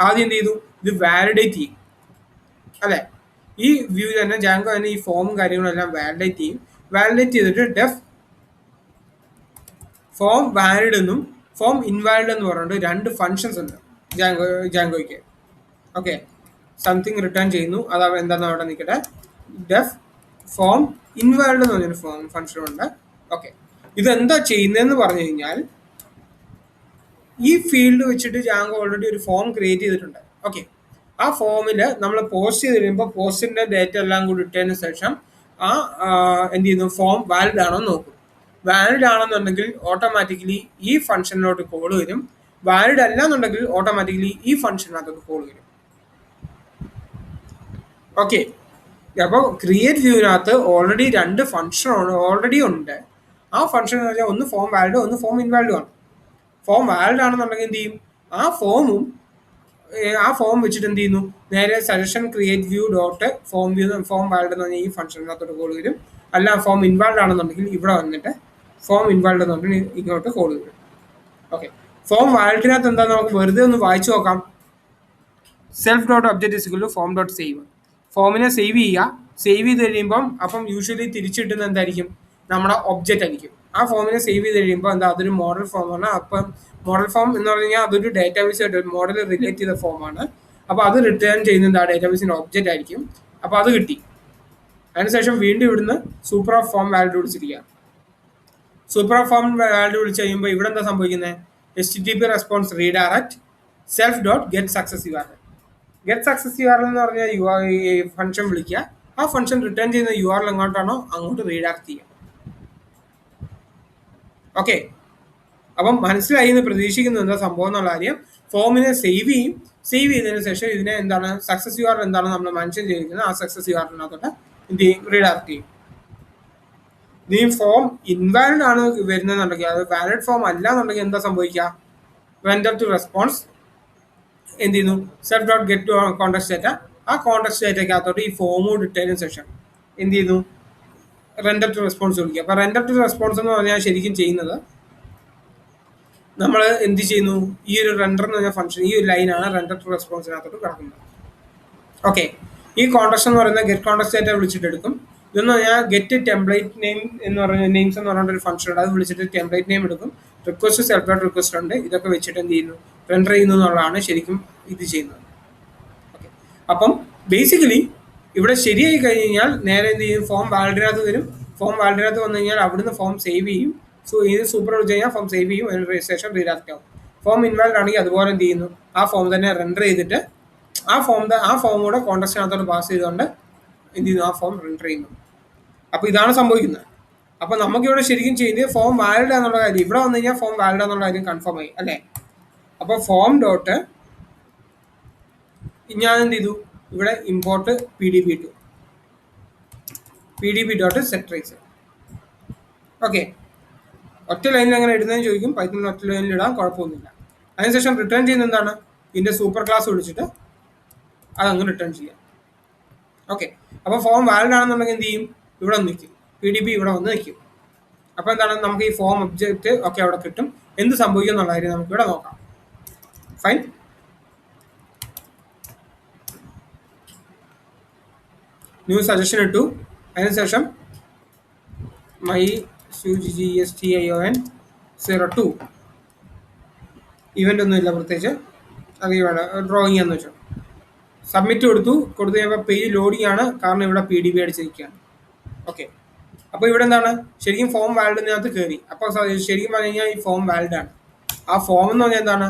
ആദ്യം എന്ത് ചെയ്തു, ഇത് വാലിഡേറ്റ് ചെയ്യും അല്ലേ. ഈ വ്യൂ തന്നെ ജാങ്കോ തന്നെ ഈ ഫോമും കാര്യങ്ങളെല്ലാം വാലിഡേറ്റ് ചെയ്യും. വാലിഡേറ്റ് ചെയ്തിട്ട് ഡെഫ് ഫോം വാലിഡ് എന്നും ഫോം ഇൻവാലിഡ് എന്ന് പറഞ്ഞിട്ട് രണ്ട് ഫങ്ഷൻസ് ഉണ്ട് ജാങ്കോയ്ക്ക്. ഓക്കെ, സംതിങ് റിട്ടേൺ ചെയ്യുന്നു, അത് എന്താണെന്ന് അവിടെ നിൽക്കട്ടെ. ഡെഫ് ഫോം ഇൻവാലിഡ് എന്ന് പറഞ്ഞൊരു ഫങ്ഷൻ ഉണ്ട്. ഓക്കെ, ഇതെന്താ ചെയ്യുന്നതെന്ന് പറഞ്ഞു കഴിഞ്ഞാൽ ഈ ഫീൽഡ് വെച്ചിട്ട് ജാങ്കോ ഓൾറെഡി ഒരു ഫോം ക്രിയേറ്റ് ചെയ്തിട്ടുണ്ട്. ഓക്കെ, ആ ഫോമിൽ നമ്മൾ പോസ്റ്റ് ചെയ്ത് കഴിയുമ്പോൾ പോസ്റ്റിന്റെ ഡേറ്റ എല്ലാം കൂടി ഇട്ടതിന് ശേഷം എന്ത് ചെയ്യുന്നു, ഫോം വാലിഡ് ആണോ എന്ന് നോക്കും. വാലിഡ് ആണെന്നുണ്ടെങ്കിൽ ഓട്ടോമാറ്റിക്കലി ഈ ഫംഗ്ഷനിലോട്ട് കോൾ വരും. വാലിഡ് അല്ല എന്നുണ്ടെങ്കിൽ ഓട്ടോമാറ്റിക്കലി ഈ ഫംഗ്ഷനകത്തോട്ട് കോൾ വരും. ഓക്കെ, അപ്പോൾ ക്രിയേറ്റ് വ്യൂവിനകത്ത് ഓൾറെഡി രണ്ട് ഫംഗ്ഷൻ ഓൾറെഡി ഉണ്ട്. ആ ഫംഗ്ഷൻ എന്ന് പറഞ്ഞാൽ ഒന്ന് ഫോം വാലിഡ്, ഒന്ന് ഫോം ഇൻവാലിഡും ആണ്. ഫോം വാലിഡ് ആണെന്നുണ്ടെങ്കിൽ എന്ത് ചെയ്യും, ആ ഫോം വെച്ചിട്ട് എന്ത് ചെയ്യുന്നു, നേരെ suggestion create view dot form view form valid എന്ന് പറഞ്ഞാൽ ഈ ഫംഗ്ഷനകത്തോട്ട് കോൾ വരും. അല്ല ഫോം ഇൻവാലിഡ് ആണെന്നുണ്ടെങ്കിൽ ഇവിടെ വന്നിട്ട് ഫോം ഇൻവാലിഡ് എന്ന് പറഞ്ഞാൽ ഇങ്ങോട്ട് കോൾ വരും. ഓക്കെ, ഫോം വാലിഡിനകത്ത് എന്താ നമുക്ക് വെറുതെ ഒന്ന് വായിച്ചു നോക്കാം. Self dot object is equal to form dot save. ഫോമിനെ സേവ് ചെയ്യുക. സേവ് ചെയ്ത് കഴിയുമ്പം അപ്പം യൂഷ്വലി തിരിച്ചിട്ടുന്ന എന്തായിരിക്കും, നമ്മുടെ ഒബ്ജക്റ്റ് ആയിരിക്കും. ആ ഫോമിനെ സേവ് ചെയ്ത് കഴിയുമ്പോൾ എന്താ, അതൊരു മോഡൽ ഫോമാണ്. അപ്പം മോഡൽ ഫോം എന്ന് പറഞ്ഞു കഴിഞ്ഞാൽ അതൊരു ഡേറ്റാബേസ് ആയിട്ട് ഒരു മോഡൽ റിലേറ്റ് ചെയ്ത ഫോമാണ്. അപ്പോൾ അത് റിട്ടേൺ ചെയ്യുന്നത് ആ ഡേറ്റാബേസിന്റെ ഒബ്ജക്റ്റ് ആയിരിക്കും. അപ്പോൾ അത് കിട്ടി. അതിനുശേഷം വീണ്ടും ഇവിടുന്ന് സൂപ്പർ ഓഫ് ഫോം വാലിഡ് വിളിച്ചിരിക്കുക. സൂപ്പർ ഓഫ് ഫോം വാലിഡ് വിളിച്ച് കഴിയുമ്പോൾ ഇവിടെ എന്താ സംഭവിക്കുന്നത്, HTTP response redirect self dot get success URL. Get success URL എന്ന് പറഞ്ഞാൽ ഫംഗ്ഷൻ വിളിക്കുക. ആ ഫംഗ്ഷൻ റിട്ടേൺ ചെയ്യുന്ന URL എങ്ങോട്ടാണോ അങ്ങോട്ട് റീഡയറക്റ്റ് ചെയ്യുക. ഓക്കെ, അപ്പം മനസ്സിലായി എന്ന് പ്രതീക്ഷിക്കുന്നത് എന്താ സംഭവം എന്നുള്ള കാര്യം. ഫോമിനെ സേവ് ചെയ്യും. സേവ് ചെയ്തതിനു ശേഷം ഇതിനെ എന്താണ് സക്സസ് URL എന്താണ് നമ്മൾ മെൻഷൻ ചെയ്തിരിക്കുന്നത്, ആ സക്സസ് URLനകത്തോട്ട് എന്ത് ചെയ്യും, റീഡയറക്റ്റ് ചെയ്യും. ഈ ഫോം ഇൻവാലിഡ് ആണ് വരുന്നതെന്നുണ്ടെങ്കിൽ, അത് വാലിഡ് ഫോം അല്ല എന്നുണ്ടെങ്കിൽ എന്താ സംഭവിക്കുക, റെൻഡർ ടു റെസ്പോൺസ് എന്ത് ചെയ്യുന്നു, self dot get to contact data. ആ കോൺടാക്ട് ഡേറ്റയ്ക്കകത്തോട്ട് ഈ ഫോമോട് ഇട്ടതിന് ശേഷം എന്ത് ചെയ്യുന്നു, റെൻഡർ ടു റെസ്പോൺസ് വിളിക്കുക. അപ്പോൾ റെൻഡർ ടു റെസ്പോൺസ് എന്ന് പറഞ്ഞാൽ ശരിക്കും ചെയ്യുന്നത് നമ്മൾ എന്ത് ചെയ്യുന്നു, ഈ ഒരു റെൻഡർ എന്ന് പറഞ്ഞ ഫംഗ്ഷൻ, ഈ ഒരു ലൈനാണ് റെൻഡർ ടു റെസ്പോൺസിനകത്തോട്ട് കിടക്കുന്നത്. ഓക്കെ, ഈ കോൺടാക്ട് എന്ന് പറയുന്ന ഗെറ്റ് കോൺടാക്ട് ഡേറ്റ വിളിച്ചിട്ട് എടുക്കും. ഇതെന്ന് പറഞ്ഞാൽ ഗെറ്റ് ടെംപ്ലേറ്റ് നെയിം എന്ന് പറഞ്ഞ നെയിംസ് എന്ന് പറഞ്ഞ ഒരു ഫംഗ്ഷൻ ഉണ്ട്. അത് വിളിച്ചിട്ട് ടെംപ്ലേറ്റ് നെയിം എടുക്കും. റിക്വസ്റ്റ് സെൽഫ് ഡോട്ട് റിക്വസ്റ്റ് ഉണ്ട്. ഇതൊക്കെ വെച്ചിട്ട് എന്ത് ചെയ്യുന്നു, റെൻഡർ ചെയ്യുന്നു എന്നുള്ളതാണ് ശരിക്കും ഇത് ചെയ്യുന്നത്. ഓക്കെ, അപ്പം ബേസിക്കലി ഇവിടെ ശരിയായി കഴിഞ്ഞ് കഴിഞ്ഞാൽ നേരെ എന്ത് ചെയ്യും, ഫോം വാലിഡിനകത്ത് വരും. ഫോം വാലിഡിനകത്ത് വന്നു കഴിഞ്ഞാൽ അവിടുന്ന് ഫോം സേവ് ചെയ്യും. സോ ഇത് സൂപ്പർ വിളിച്ച് കഴിഞ്ഞാൽ ഫോം സേവ് ചെയ്യും, അതിന് രജിസ്ട്രേഷൻ റീഡാക്ട് ആവും. ഫോം ഇൻവാലിഡ് ആണെങ്കിൽ അതുപോലെ എന്ത് ചെയ്യുന്നു, ആ ഫോം തന്നെ റെൻഡർ ചെയ്തിട്ട് ആ ഫോമൂടെ കോൺടാക്റ്റിനകത്തോട്ട് പാസ് ചെയ്തുകൊണ്ട് എന്ത് ചെയ്യുന്നു, ആ ഫോം റെൻഡർ ചെയ്യുന്നു. അപ്പോൾ ഇതാണ് സംഭവിക്കുന്നത്. അപ്പോൾ നമുക്കിവിടെ ശരിക്കും ചെയ്യുന്നത് ഫോം വാലിഡ് എന്നുള്ള കാര്യം ഇവിടെ വന്നു കഴിഞ്ഞാൽ ഫോം വാലിഡ് എന്നുള്ള കാര്യം കൺഫേം ആയി അല്ലേ. അപ്പോൾ ഫോം ഡോട്ട് ഞാൻ എന്ത് ചെയ്തു, ഇവിടെ import PDB dot set trace. Okay, ഒറ്റ ലൈനിൽ അങ്ങനെ ഇടുന്നതെന്ന് ചോദിക്കും. പൈത്തണിൽ ഒറ്റ ലൈനിൽ ഇടാൻ കുഴപ്പമൊന്നുമില്ല. അതിനുശേഷം റിട്ടേൺ ചെയ്യുന്ന എന്താണ്, ഇതിൻ്റെ സൂപ്പർ ക്ലാസ് വിളിച്ചിട്ട് അതങ്ങ് റിട്ടേൺ ചെയ്യാം. ഓക്കെ, അപ്പോൾ ഫോം വാലിഡ് ആണെന്നുണ്ടെങ്കിൽ എന്ത് ചെയ്യും, ഇവിടെ വന്ന് നിൽക്കും, PDB ഇവിടെ വന്ന് നിൽക്കും. അപ്പോൾ എന്താണ്, നമുക്ക് ഈ ഫോം ഒബ്ജക്റ്റ് ഒക്കെ അവിടെ കിട്ടും. എന്ത് സംഭവിക്കും എന്നുള്ള കാര്യം നമുക്ക് ഇവിടെ നോക്കാം. ഫൈൻ, ന്യൂ സജഷൻ ഇട്ടു. അതിനുശേഷം മൈ SUGGSTION 02 ഇവൻ്റ് ഒന്നുമില്ല പ്രത്യേകിച്ച് അത് വേണം ഡ്രോയിങ് എന്ന് വെച്ചോ. സബ്മിറ്റ് കൊടുത്തു കഴിയുമ്പോൾ പേജ് ലോഡിംഗ് ആണ്, കാരണം ഇവിടെ PDB അടിച്ചിരിക്കുകയാണ്. ഓക്കെ, അപ്പോൾ ഇവിടെ എന്താണ് ശരിക്കും ഫോം വാലിഡിനകത്ത് കയറി. അപ്പോൾ ശരിക്കും പറഞ്ഞു കഴിഞ്ഞാൽ ഈ ഫോം വാലിഡ് ആണ്. ആ ഫോം എന്ന് പറഞ്ഞാൽ എന്താണ്,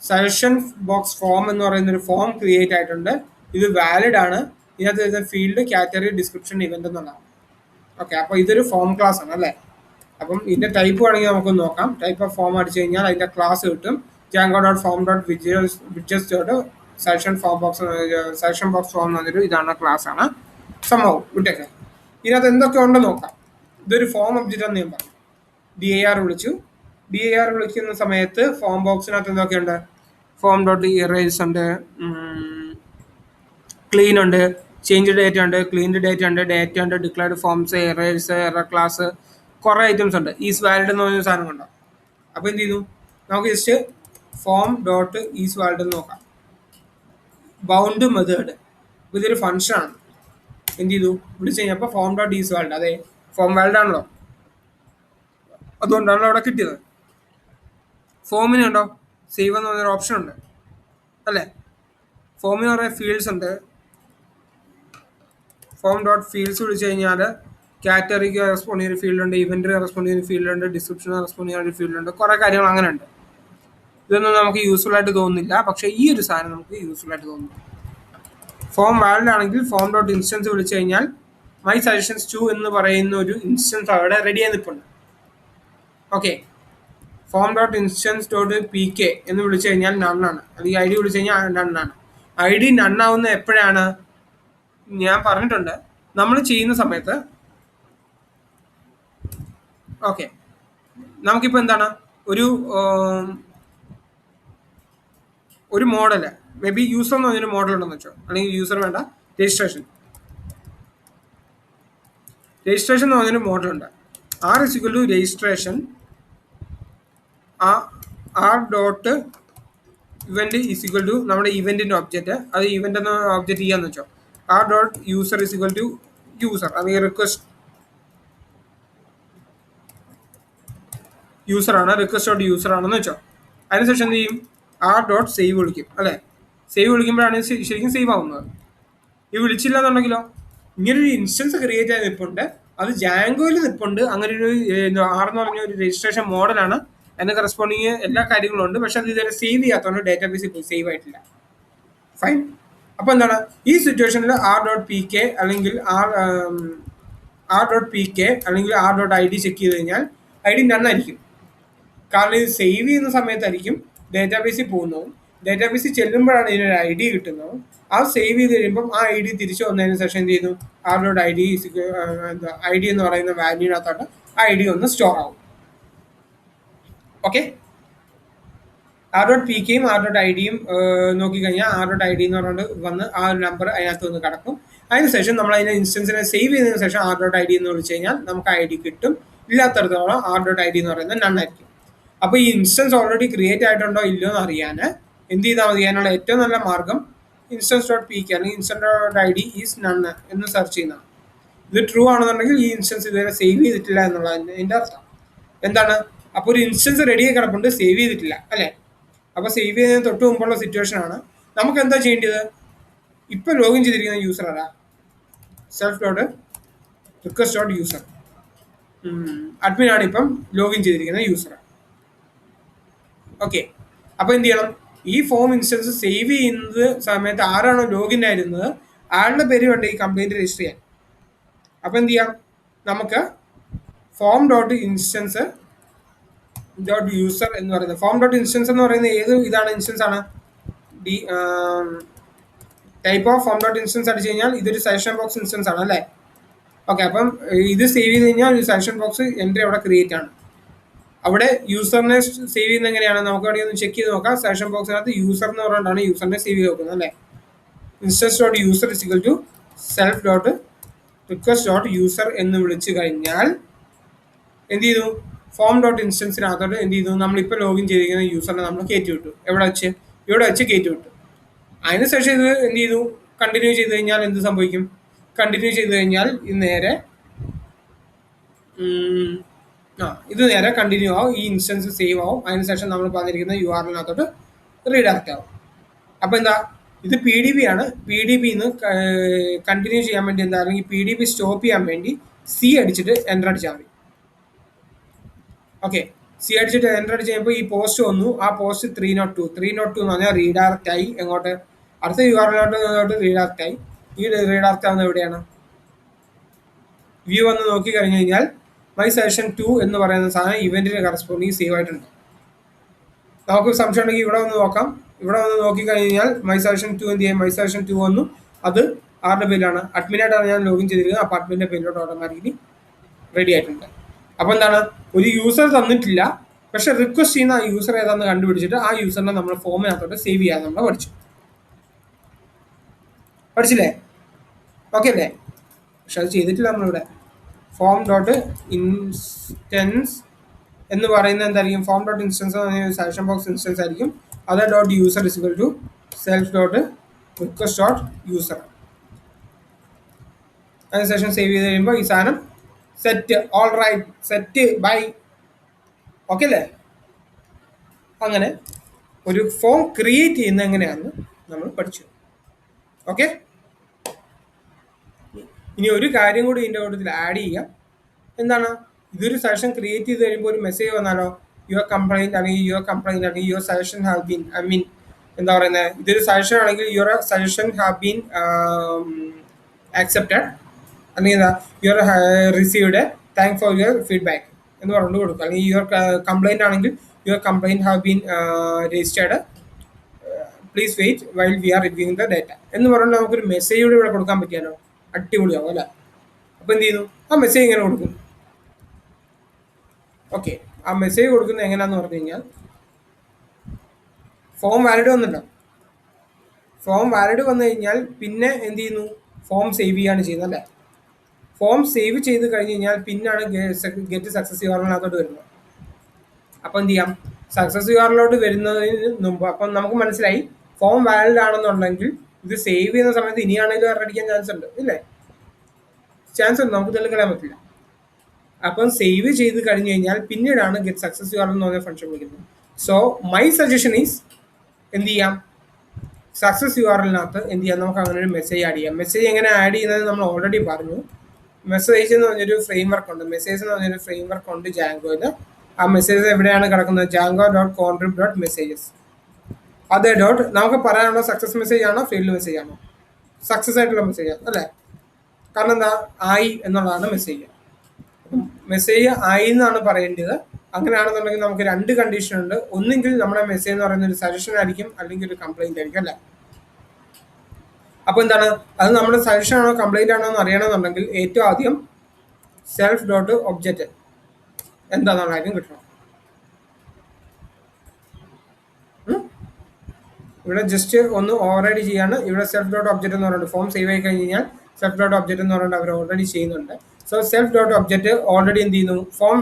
സജഷൻ ബോക്സ് ഫോം എന്ന് പറയുന്ന ഒരു ഫോം ക്രിയേറ്റ് ആയിട്ടുണ്ട്. ഇത് വാലിഡ് ആണ്. ഇതിനകത്ത് ഫീൽഡ് കാറ്റഗറി ഡിസ്ക്രിപ്ഷൻ ഇവന്റ് എന്നുള്ളതാണ്. ഓക്കെ, അപ്പോൾ ഇതൊരു ഫോം ക്ലാസ് ആണ് അല്ലേ. അപ്പം ഇതിന്റെ ടൈപ്പ് വേണമെങ്കിൽ നമുക്ക് നോക്കാം. ടൈപ്പ് ഓഫ് ഫോം അടിച്ചു കഴിഞ്ഞാൽ അതിന്റെ ക്ലാസ് കിട്ടും. Django.form.widgets സജഷൻ ബോക്സ് ഫോം എന്നൊരു ഇതാണ് ക്ലാസ് ആണ്. സംഭവം വിട്ടേക്കെ. ഇതിനകത്ത് എന്തൊക്കെ ഉണ്ടെന്ന് നോക്കാം. ഇതൊരു ഫോം ഒബ്ജക്റ്റ് എന്ന് ഞാൻ പറഞ്ഞു. DAR വിളിച്ചു. DAR വിളിക്കുന്ന സമയത്ത് ഫോം ബോക്സിനകത്ത് എന്തൊക്കെയുണ്ട്? ഫോം ഡോട്ട് ഇറേസ് ഉണ്ട്, ക്ലീൻ ഉണ്ട്, ചേഞ്ച് ഡേറ്റ ഉണ്ട്, ക്ലീൻഡ് ഡേറ്റ ഉണ്ട്, ഡേറ്റ ഉണ്ട്, declared forms, errors, error class, കുറേ ഐറ്റംസ് ഉണ്ട്. ഈസ് വാലിഡ് എന്ന് പറഞ്ഞ സാധനം കണ്ടോ. അപ്പോൾ എന്ത് ചെയ്തു, നമുക്ക് just form dot is valid എന്ന് നോക്കാം. ബൗണ്ട് മെത്തേഡ്, ഇതൊരു ഫംഗ്ഷൻ ആണ്. എന്ത് ചെയ്തു, വിളിച്ചു കഴിഞ്ഞപ്പോൾ ഫോം ഡോട്ട് ഈസ് വാലിഡ്, അതെ ഫോം വാലിഡ് ആണല്ലോ, അതുകൊണ്ടാണല്ലോ അവിടെ കിട്ടിയത്. ഫോമിന് ഉണ്ടോ സേവ് എന്ന് പറഞ്ഞൊരു ഓപ്ഷൻ ഉണ്ട് അല്ലേ. ഫോമിന് കുറേ ഫീൽഡ്സ് ഉണ്ട്. ഫോം ഡോട്ട് ഫീൽഡ്സ് വിളിച്ചു കഴിഞ്ഞാൽ കാറ്റഗറിക്ക് റെസ്പോണ്ട് ചെയ്യുന്ന ഫീൽഡ് ഉണ്ട്, ഇവന്റിന് റെസ്പോണ്ട് ചെയ്യുന്ന ഫീൽഡ് ഉണ്ട്, ഡിസ്ക്രിപ്ഷന് റെസ്പോണ്ട് ചെയ്യുന്ന ഒരു ഫീൽഡ് ഉണ്ട്, കുറേ കാര്യങ്ങൾ അങ്ങനെ ഉണ്ട്. ഇതൊന്നും നമുക്ക് യൂസ്ഫുൾ ആയിട്ട് തോന്നുന്നില്ല, പക്ഷേ ഈ ഒരു സാധനം നമുക്ക് യൂസ്ഫുൾ ആയിട്ട് തോന്നുന്നു. ഫോം വാലിഡ് ആണെങ്കിൽ ഫോം ഡോട്ട് ഇൻസ്റ്റൻസ് വിളിച്ചു കഴിഞ്ഞാൽ മൈ സജഷൻസ് 2 എന്ന് പറയുന്ന ഒരു ഇൻസ്റ്റൻസ് അവിടെ റെഡി ആയി നിൽപ്പുണ്ട്. Okay, form dot instance dot PK എന്ന് വിളിച്ചു കഴിഞ്ഞാൽ നണ്ണാണ്. അത് ഈ ID വിളിച്ചു കഴിഞ്ഞാൽ നണ്ണാണ്. ID നണ്ണാവുന്ന എപ്പോഴാണ് ഞാൻ പറഞ്ഞിട്ടുണ്ട്, നമ്മൾ ചെയ്യുന്ന സമയത്ത്. ഓക്കെ, നമുക്കിപ്പോൾ എന്താണ് ഒരു മോഡല്, മേ ബി യൂസർ എന്ന് പറഞ്ഞൊരു മോഡൽ ഉണ്ടെന്ന് വെച്ചോ, അല്ലെങ്കിൽ യൂസർ വേണ്ട, രജിസ്ട്രേഷൻ എന്ന് പറഞ്ഞൊരു മോഡലുണ്ട്. R = registration R dot event = നമ്മുടെ ഇവന്റിന്റെ ഒബ്ജക്റ്റ്, അത് ഇവന്റ് എന്ന ഒബ്ജക്റ്റ് ചെയ്യാന്ന് വെച്ചോ. R ഡോട്ട് യൂസർ = യൂസർ, അല്ലെങ്കിൽ റിക്വസ്റ്റ് യൂസർ ആണ്, റിക്വസ്റ്റ് ഡോട്ട് യൂസർ ആണെന്ന് വെച്ചോ. അതിനുശേഷം എന്ത് ചെയ്യും, R ഡോട്ട് സേവ് വിളിക്കും അല്ലേ. സേവ് വിളിക്കുമ്പോഴാണ് ശരിക്കും സേവ് ആവുന്നത്. ഇത് വിളിച്ചില്ല എന്നുണ്ടെങ്കിലോ, ഇങ്ങനൊരു ഇൻസ്റ്റൻസ് ക്രിയേറ്റ് ആയി നിൽപ്പുണ്ട്, അത് ജാങ്കോയിൽ നിൽപ്പുണ്ട്. അങ്ങനെ ഒരു R എന്ന് പറഞ്ഞ ഒരു രജിസ്ട്രേഷൻ മോഡലാണ്, അതിന് കറസ്പോണ്ടിങ് എല്ലാ കാര്യങ്ങളും ഉണ്ട്. പക്ഷെ അത് ഇതുവരെ സേവ് ചെയ്യാത്തതുകൊണ്ട് ഡേറ്റാബേസിൽ പോയി സേവ് ആയിട്ടില്ല. ഫൈൻ. അപ്പോൾ എന്താണ് ഈ സിറ്റുവേഷനിൽ R ഡോട്ട് PK അല്ലെങ്കിൽ R ഡോട്ട് PK അല്ലെങ്കിൽ R ഡോട്ട് ID ചെക്ക് ചെയ്ത് കഴിഞ്ഞാൽ ID നന്നായിരിക്കും. കാരണം ഇത് സേവ് ചെയ്യുന്ന സമയത്തായിരിക്കും ഡേറ്റാബേസിൽ പോകുന്നതും, ഡേറ്റാബേസിൽ ചെല്ലുമ്പോഴാണ് ഇതിനൊരു ID കിട്ടുന്നതും. ആ സേവ് ചെയ്ത് കഴിയുമ്പം ആ ID തിരിച്ചു വന്നതിന് ശേഷം എന്ത് ചെയ്യുന്നു, R ഡോട്ട് ID എന്ന് പറയുന്ന വാല്യൂനകത്തോട്ട് ആ ID ഒന്ന് സ്റ്റോർ ആവും. ഓക്കെ, R ഡോട്ട് PKയും R ഡോട്ട് IDയും നോക്കിക്കഴിഞ്ഞാൽ R ഡോട്ട് ID എന്ന് പറഞ്ഞുകൊണ്ട് വന്ന് ആ ഒരു നമ്പർ അതിനകത്ത് വന്ന് കിടക്കും. അതിനുശേഷം നമ്മൾ അതിനെ ഇൻസ്റ്റൻസിനെ സേവ് ചെയ്തതിനു ശേഷം R ഡോട്ട് ID എന്ന് വിളിച്ചു കഴിഞ്ഞാൽ നമുക്ക് ID കിട്ടും. ഇല്ലാത്തടത്തോളം R ഡോട്ട് ID എന്ന് പറയുന്നത് നന്നായിരിക്കും. അപ്പോൾ ഈ ഇൻസ്റ്റൻസ് ഓൾറെഡി ക്രിയേറ്റ് ആയിട്ടുണ്ടോ ഇല്ലയോ എന്ന് അറിയാൻ എന്ത് ചെയ്താൽ മതി, അതിനുള്ള ഏറ്റവും നല്ല മാർഗം ഇൻസ്റ്റൻസ് ഡോട്ട് PK അല്ലെങ്കിൽ ഇൻസ്റ്റൻസ് ഡോട്ട് ID ഈസ് നണ്ണ് എന്ന് സെർച്ച് ചെയ്യുന്നതാണ്. ഇത് ട്രൂ ആണെന്നുണ്ടെങ്കിൽ ഈ ഇൻസ്റ്റൻസ് ഇതുവരെ സേവ് ചെയ്തിട്ടില്ല എന്നുള്ളതിൻ്റെ അർത്ഥം എന്താണ്. അപ്പോൾ ഒരു ഇൻസ്റ്റൻസ് റെഡിയായി കിടപ്പുണ്ട്, സേവ് ചെയ്തിട്ടില്ല അല്ലേ. അപ്പോൾ സേവ് ചെയ്യുന്നതിന് തൊട്ട് മുമ്പുള്ള സിറ്റുവേഷൻ ആണ്. നമുക്ക് എന്താ ചെയ്യേണ്ടത്, ഇപ്പം ലോഗിൻ ചെയ്തിരിക്കുന്ന യൂസർ ആരാ, self dot request dot user admin ആണ് ഇപ്പം ലോഗിൻ ചെയ്തിരിക്കുന്ന യൂസർ. ഓക്കെ, അപ്പോൾ എന്ത് ചെയ്യണം, ഈ ഫോം ഇൻസ്റ്റൻസ് സേവ് ചെയ്യുന്നത് സമയത്ത് ആരാണോ ലോഗിൻ ആയിരുന്നത് ആളുടെ പേര് വേണ്ട ഈ കംപ്ലൈൻറ്റ് രജിസ്റ്റർ ചെയ്യാൻ. അപ്പോൾ എന്ത് ചെയ്യാം, നമുക്ക് form dot instance dot user എന്ന് പറയുന്നത്, ഫോം ഡോട്ട് ഇൻസ്റ്റൻസ് എന്ന് പറയുന്നത് ഏത് ഇതാണ് ഇൻസ്റ്റൻസ് ആണ്, type of form dot instance അടിച്ചു കഴിഞ്ഞാൽ ഇതൊരു സജഷൻ ബോക്സ് ഇൻസ്റ്റൻസ് ആണ് അല്ലേ. ഓക്കെ, അപ്പം ഇത് സേവ് ചെയ്ത് കഴിഞ്ഞാൽ ഒരു സജഷൻ ബോക്സ് എൻട്രി അവിടെ ക്രിയേറ്റ് ആണ്. അവിടെ യൂസറിനെ സേവ് ചെയ്യുന്നത് എങ്ങനെയാണ്, നമുക്ക് വേണമെങ്കിൽ ഒന്ന് ചെക്ക് ചെയ്ത് നോക്കാം. സജഷൻ ബോക്സിനകത്ത് യൂസർ എന്ന് പറഞ്ഞുകൊണ്ടാണ് യൂസറിനെ സേവ് ചെയ്ത് നോക്കുന്നത് അല്ലേ. Instance dot user = self dot request dot user എന്ന് വിളിച്ചു കഴിഞ്ഞാൽ എന്ത് ചെയ്തു, ഫോം ഡോട്ട് ഇൻസ്റ്റൻസിനകത്തോട്ട് എന്ത് ചെയ്തു, നമ്മളിപ്പോൾ ലോഗിൻ ചെയ്തിരിക്കുന്ന യൂസറിനെ നമ്മൾ കയറ്റി വിട്ടു. ഇവിടെ വെച്ച് കയറ്റി വിട്ടു. അതിനുശേഷം ഇത് എന്ത് ചെയ്തു, കണ്ടിന്യൂ ചെയ്ത് കഴിഞ്ഞാൽ എന്ത് സംഭവിക്കും, കണ്ടിന്യൂ ചെയ്ത് കഴിഞ്ഞാൽ ഇത് നേരെ ഉം, ഇത് നേരെ കണ്ടിന്യൂ ആവും, ഈ ഇൻസ്റ്റൻസ് സേവ് ആവും, അതിനുശേഷം നമ്മൾ പറഞ്ഞിരിക്കുന്ന യു ആർ എല്ലിനകത്തോട്ട് റീഡയറക്റ്റ് ആവും. അപ്പോൾ എന്താ, ഇത് പി ഡി ബി ആണ്. പി ഡി ബിന്ന് കണ്ടിന്യൂ ചെയ്യാൻ വേണ്ടി എന്താ, അല്ലെങ്കിൽ പി ഡി ബി സ്റ്റോപ്പ് ചെയ്യാൻ വേണ്ടി സി അടിച്ചിട്ട് എൻ്റർ അടിച്ചാൽ മതി. ഓക്കെ, സി അടിച്ചിട്ട് എൻ്റർ അടിച്ച് കഴിയുമ്പോൾ ഈ പോസ്റ്റ് വന്നു. ആ പോസ്റ്റ് 302 എന്ന് പറഞ്ഞാൽ റീഡയറക്റ്റ് ആയി എങ്ങോട്ട്, അടുത്ത യു ആർ എല്ലിലോട്ട് റീഡയറക്റ്റ് ആയി. ഈ റീഡയറക്റ്റ് ആവുന്നത് എവിടെയാണ്, വ്യൂ വന്ന് നോക്കി കഴിഞ്ഞ് കഴിഞ്ഞാൽ മൈ സെഷൻ 2 എന്ന് പറയുന്ന സാധനം ഇവന്റിന് കറസ്പോണ്ടിങ് സേവ് ആയിട്ടുണ്ട്. നമുക്ക് സംശയം ഉണ്ടെങ്കിൽ ഇവിടെ വന്ന് നോക്കാം. ഇവിടെ വന്ന് നോക്കി കഴിഞ്ഞാൽ മൈ സെഷൻ 2 എന്ത് ചെയ്യും, മൈ സെഷൻ 2 വന്നു. അത് ആരുടെ പേരിലാണ്, അഡ്മിനായിട്ടാണ് ഞാൻ ലോഗിൻ ചെയ്തിരിക്കുന്നത്. അപ്പോൾ അഡ്മിൻ്റെ പേരിലോട്ട് ഓട്ടോമാറ്റിക്കലി റെഡി ആയിട്ടുണ്ട്. അപ്പോൾ എന്താണ്, ഒരു യൂസർ തന്നിട്ടില്ല, പക്ഷെ റിക്വസ്റ്റ് ചെയ്യുന്ന ആ യൂസർ ഏതാണെന്ന് കണ്ടുപിടിച്ചിട്ട് ആ യൂസറിനെ നമ്മൾ ഫോമിനകത്തോട്ട് സേവ് ചെയ്യാൻ നമ്മൾ പഠിച്ചില്ലേ? ഓക്കെ അല്ലേ? പക്ഷെ അത് ചെയ്തിട്ടില്ല നമ്മളിവിടെ. ഫോം ഡോട്ട് ഇൻസ്റ്റൻസ് എന്ന് പറയുന്നത് എന്തായിരിക്കും, ഫോം ഡോട്ട് ഇൻസ്റ്റൻസ് എന്ന് പറഞ്ഞാൽ സെഷൻ ബോക്സ് ഇൻസ്റ്റൻസ് ആയിരിക്കും. Other dot user is equal to self dot request dot user. അതിനുശേഷം സേവ് ചെയ്ത് കഴിയുമ്പോൾ ഈ സാധനം set, all right, set by. Okay അല്ലേ? അങ്ങനെ ഒരു ഫോം ക്രിയേറ്റ് ചെയ്യുന്നത് എങ്ങനെയാണെന്ന് നമ്മൾ പഠിച്ചു. ഓക്കെ, ഇനി ഒരു കാര്യം കൂടി ഇതിൻ്റെ കൂട്ടത്തിൽ ആഡ് ചെയ്യാം. എന്താണ്, ഇതൊരു സെഷൻ ക്രിയേറ്റ് ചെയ്ത് കഴിയുമ്പോൾ ഒരു മെസ്സേജ് വന്നാലോ, യുവർ കംപ്ലൈൻറ്റ് അല്ലെങ്കിൽ your suggestion have been, I mean എന്താ പറയുന്നത്, ഇതൊരു സജഷൻ ആണെങ്കിൽ your suggestion have been accepted, അല്ലെങ്കിൽ എന്താ, your received, thank for your feedback എന്ന് പറഞ്ഞു കൊടുക്കുക. അല്ലെങ്കിൽ യുവർ കംപ്ലൈൻറ്റ് ആണെങ്കിൽ your complaint have been registered, please wait while we are reviewing the data എന്ന് പറഞ്ഞാൽ നമുക്കൊരു മെസ്സേജ് കൂടി ഇവിടെ കൊടുക്കാൻ പറ്റിയാലോ, അടിപൊളിയാവും അല്ലേ? അപ്പോൾ എന്ത് ചെയ്യുന്നു, ആ മെസ്സേജ് ഇങ്ങനെ കൊടുക്കും. ഓക്കെ, ആ മെസ്സേജ് കൊടുക്കുന്നത് എങ്ങനെയാണെന്ന് പറഞ്ഞു കഴിഞ്ഞാൽ, ഫോം വാലിഡ് വന്നല്ലോ. ഫോം വാലിഡ് വന്നു കഴിഞ്ഞാൽ പിന്നെ എന്ത് ചെയ്യുന്നു, ഫോം സേവ് ചെയ്യാണ് ചെയ്യുന്നത് അല്ലേ? ഫോം സേവ് ചെയ്ത് കഴിഞ്ഞ് കഴിഞ്ഞാൽ പിന്നാണ് ഗെറ്റ് സക്സസ് യു ആർ എല്ലിനകത്തോട്ട് വരുന്നത്. അപ്പോൾ എന്ത് ചെയ്യാം, സക്സസ് യു ആർ എല്ലിലോട്ട് വരുന്നതിന് മുമ്പ് അപ്പം നമുക്ക് മനസ്സിലായി ഫോം വാലിഡ് ആണെന്നുണ്ടെങ്കിൽ ഇത് സേവ് ചെയ്യുന്ന സമയത്ത് ഇനിയാണെങ്കിലും എറർ അടിക്കാൻ ചാൻസ് ഉണ്ട് ഇല്ലേ? ചാൻസ് ഉണ്ട്, നമുക്ക് തെളിയിക്കാൻ പറ്റില്ല. അപ്പം സേവ് ചെയ്ത് കഴിഞ്ഞ് കഴിഞ്ഞാൽ പിന്നീടാണ് ഗെറ്റ് സക്സസ് യു ആർ എന്ന് പറഞ്ഞ ഫംഗ്ഷൻ വിളിക്കുന്നത്. സോ മൈ സജഷൻ ഈസ് എന്ത് ചെയ്യാം, സക്സസ് യു ആർ എല്ലിനകത്ത് എന്ത് ചെയ്യാം, നമുക്ക് അങ്ങനെ ഒരു മെസ്സേജ് ആഡ് ചെയ്യാം. മെസ്സേജ് എങ്ങനെ ആഡ് ചെയ്യുന്നത് നമ്മൾ ഓൾറെഡി പറഞ്ഞു. മെസ്സേജ് എന്ന് പറഞ്ഞൊരു ഫ്രെയിം വർക്ക് ഉണ്ട്, മെസ്സേജ് എന്ന് പറഞ്ഞൊരു ഫ്രെയിം വർക്ക് ഉണ്ട് ജാങ്കോയിൽ. ആ മെസ്സേജ് എവിടെയാണ് കിടക്കുന്നത്, ജാങ്കോ ഡോട്ട് കോൺട്രിബ് ഡോട്ട് മെസ്സേജസ്. അതേ ഡോട്ട് നമുക്ക് പറയാനുള്ള സക്സസ് മെസ്സേജ് ആണോ ഫെയിൽഡ് മെസ്സേജ് ആണോ, സക്സസ് ആയിട്ടുള്ള മെസ്സേജ് ആണ് അല്ലേ? കാരണം എന്താ, ആയി എന്നുള്ളതാണ് മെസ്സേജ്. മെസ്സേജ് ആയി എന്നാണ് പറയേണ്ടത്. അങ്ങനെയാണെന്നുണ്ടെങ്കിൽ നമുക്ക് രണ്ട് കണ്ടീഷൻ ഉണ്ട്. ഒന്നെങ്കിൽ നമ്മുടെ മെസ്സേജ് എന്ന് പറയുന്ന ഒരു സജഷൻ ആയിരിക്കും, അല്ലെങ്കിൽ ഒരു കംപ്ലൈന്റ് ആയിരിക്കും അല്ലേ? അപ്പോൾ എന്താണ്, അത് നമ്മുടെ സജഷൻ ആണോ കംപ്ലൈന്റ് ആണോ എന്ന് അറിയണമെന്നുണ്ടെങ്കിൽ ഏറ്റവും ആദ്യം സെൽഫ് ഡോട്ട് ഒബ്ജക്റ്റ് എന്താണെന്നുള്ള കാര്യം കിട്ടണം. ഇവിടെ ജസ്റ്റ് ഒന്ന് ഓൾറെഡി ചെയ്യാണ്. ഇവിടെ സെൽഫ് ഡോട്ട് ഒബ്ജക്റ്റ് എന്ന് പറയുന്നത് ഫോം സേവ് ആയി കഴിഞ്ഞ് കഴിഞ്ഞാൽ സെൽഫ് ഡോട്ട് ഒബ്ജക്റ്റ് എന്ന് പറയുന്നത് അവർ ഓൾറെഡി ചെയ്യുന്നുണ്ട്. So self dot object already എന്ത് ചെയ്യുന്നു, ഫോം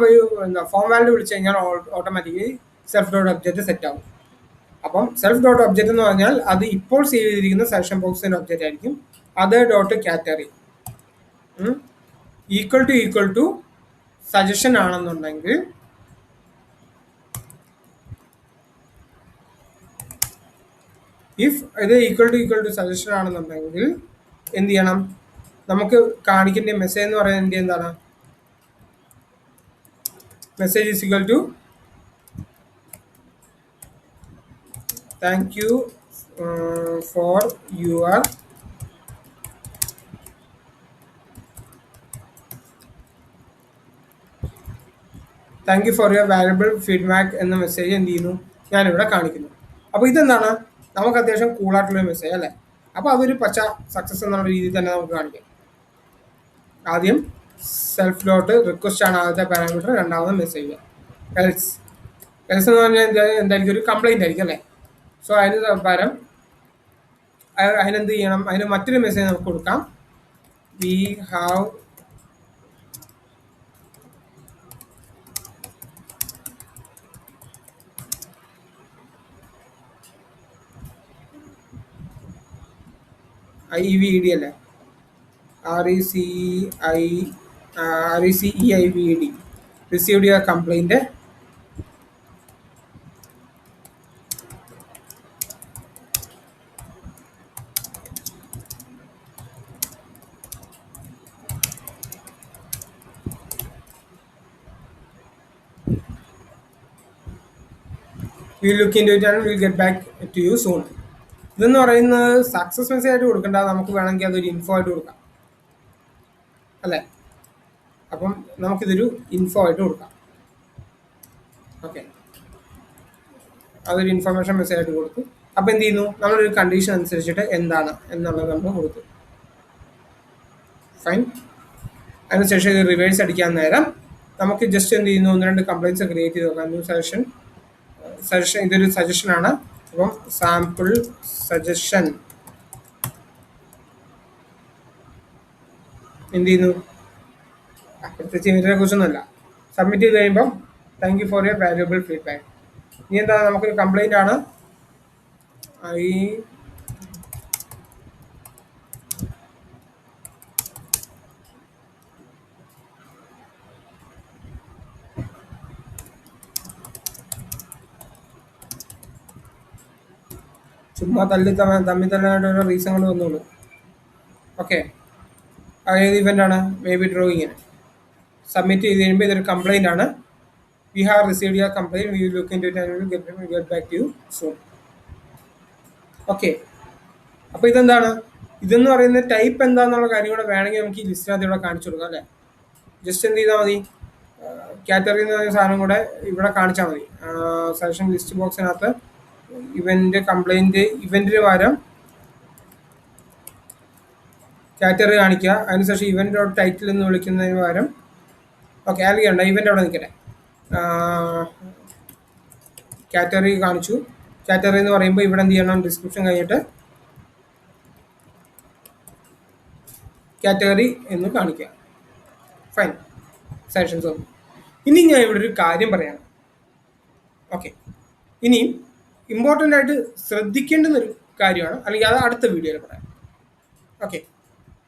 വാല്യൂ വിളിച്ചു കഴിഞ്ഞാൽ automatically self dot object set ആവും. അപ്പം സെൽഫ് ഡോട്ട് ഒബ്ജക്റ്റ് എന്ന് പറഞ്ഞാൽ അത് ഇപ്പോൾ സേവ് ചെയ്തിരിക്കുന്ന സെഷൻ ബോക്സിന്റെ ഒബ്ജക്റ്റ് ആയിരിക്കും. Other dot category equal to suggestion ആണെന്നുണ്ടെങ്കിൽ ഇഫ് ഇത് ഈക്വൽ ടു സജഷൻ ആണെന്നുണ്ടെങ്കിൽ എന്ത് ചെയ്യണം, നമുക്ക് കാണിക്കേണ്ട മെസ്സേജ് എന്ന് പറയുന്നത് എന്താണ്, message is equal to thank you for your valuable feedback എന്ന മെസ്സേജ് എന്ത് ചെയ്യുന്നു, ഞാനിവിടെ കാണിക്കുന്നു. അപ്പോൾ ഇതെന്താണ്, നമുക്ക് അത്യാവശ്യം കൂളായിട്ടുള്ള മെസ്സേജ് അല്ലേ? അപ്പോൾ അതൊരു പച്ച സക്സസ് എന്നുള്ള രീതിയിൽ തന്നെ നമുക്ക് കാണിക്കാം. ആദ്യം സെൽഫ് ഡോട്ട് റിക്വസ്റ്റ് ആണ് ആദ്യത്തെ പാരാമീറ്റർ, രണ്ടാമത് മെസ്സേജ്. എൽസ് എന്ന് പറഞ്ഞാൽ എന്തായിരിക്കും, ഒരു കംപ്ലൈന്റ് ആയിരിക്കും അല്ലേ? സോ അതിന് പകരം അതിനെന്ത് ചെയ്യണം, അതിന് മറ്റൊരു മെസ്സേജ് നമുക്ക് കൊടുക്കാം, വി ഹാവ് IEVED അല്ലേ, RECIVED RECEIVED, received your complaint. We'll look into it and we'll get back to you soon. ഇതെന്ന് പറയുന്നത് സക്സസ് മെസ്സേജ് ആയിട്ട് കൊടുക്കണ്ട, നമുക്ക് വേണമെങ്കിൽ അതൊരു ഇൻഫോ ആയിട്ട് കൊടുക്കാം അല്ലേ. അപ്പം നമുക്കിതൊരു ഇൻഫോ ആയിട്ട് കൊടുക്കാം. ഓക്കെ, അതൊരു ഇൻഫർമേഷൻ മെസ്സേജ് ആയിട്ട് കൊടുത്തു. അപ്പം എന്ത് ചെയ്യുന്നു, നമ്മളൊരു കണ്ടീഷൻ അനുസരിച്ചിട്ട് എന്താണ് എന്നുള്ളത് നമ്മൾ കൊടുത്തു. ഫൈൻ. അതിനുശേഷം ഇത് റിവേഴ്സ് അടിക്കാൻ നേരം നമുക്ക് ജസ്റ്റ് എന്ത് ചെയ്യുന്നു, 1-2 കംപ്ലൈൻറ്റ്സ് ക്രിയേറ്റ് ചെയ്ത് നോക്കാം. ന്യൂ സജഷൻ, ഇതൊരു സജഷനാണ്. അപ്പം സാമ്പിൾ സജഷൻ എന്ത് ചെയ്യുന്നു, പ്രത്യേകിച്ച് ഇതിനെ കുറിച്ചൊന്നുമല്ല. സബ്മിറ്റ് ചെയ്ത് കഴിയുമ്പം thank you for your valuable feedback. ഇനി എന്താ, നമുക്കൊരു കംപ്ലൈൻ്റ് ആണ്. ചുമ്മാ തമ്മിൽ തല്ലാനായിട്ടൊരു റീസൺ വന്നോളൂ. ഓക്കെ, ഏത് ഇവൻ്റ് ആണ്, മേ ബി ഡ്രോയിങ്ങിന്. സബ്മിറ്റ് ചെയ്ത് കഴിയുമ്പോൾ ഇതൊരു കംപ്ലൈൻ്റ് ആണ്. We have received your complaint, we will look into it and will get back to you soon. Okay, അപ്പോൾ ഇതെന്താണ്, ഇതെന്ന് പറയുന്ന ടൈപ്പ് എന്താണെന്നുള്ള കാര്യം കൂടെ വേണമെങ്കിൽ നമുക്ക് ഈ ലിസ്റ്റിനകത്ത് ഇവിടെ കാണിച്ചു കൊടുക്കാം അല്ലേ. ജസ്റ്റ് എന്ത് ചെയ്താൽ മതി, കാറ്റഗറി എന്ന് പറയുന്ന സാധനം കൂടെ ഇവിടെ കാണിച്ചാൽ മതി. സജഷൻ ലിസ്റ്റ് ബോക്സിനകത്ത് ഇവൻ്റ് കംപ്ലൈൻറ്റ്, ഇവൻറ്റിന് പകരം കാറ്റഗറി കാണിക്കുക. അതിനുശേഷം ഇവൻ്റ് ഡോട്ട് ടൈറ്റിൽ എന്ന് വിളിക്കുന്നതിന് പകരം, ഓക്കെ അല്ലെങ്കിൽ ഉണ്ട് ഇവൻ്റ് അവിടെ നിൽക്കട്ടെ, കാറ്റഗറി കാണിച്ചു. കാറ്റഗറി എന്ന് പറയുമ്പോൾ ഇവിടെ എന്ത് ചെയ്യണം, ഡിസ്ക്രിപ്ഷൻ കഴിഞ്ഞിട്ട് കാറ്റഗറി എന്ന് കാണിക്കുക. ഫൈൻ, സെഷൻസ് ഒന്നും. ഇനി ഞാൻ ഇവിടെ ഒരു കാര്യം പറയാം. ഓക്കെ, ഇനിയും ഇമ്പോർട്ടൻ്റ് ആയിട്ട് ശ്രദ്ധിക്കേണ്ടുന്നൊരു കാര്യമാണ്, അല്ലെങ്കിൽ അത് അടുത്ത വീഡിയോയിൽ പറയാം. ഓക്കെ.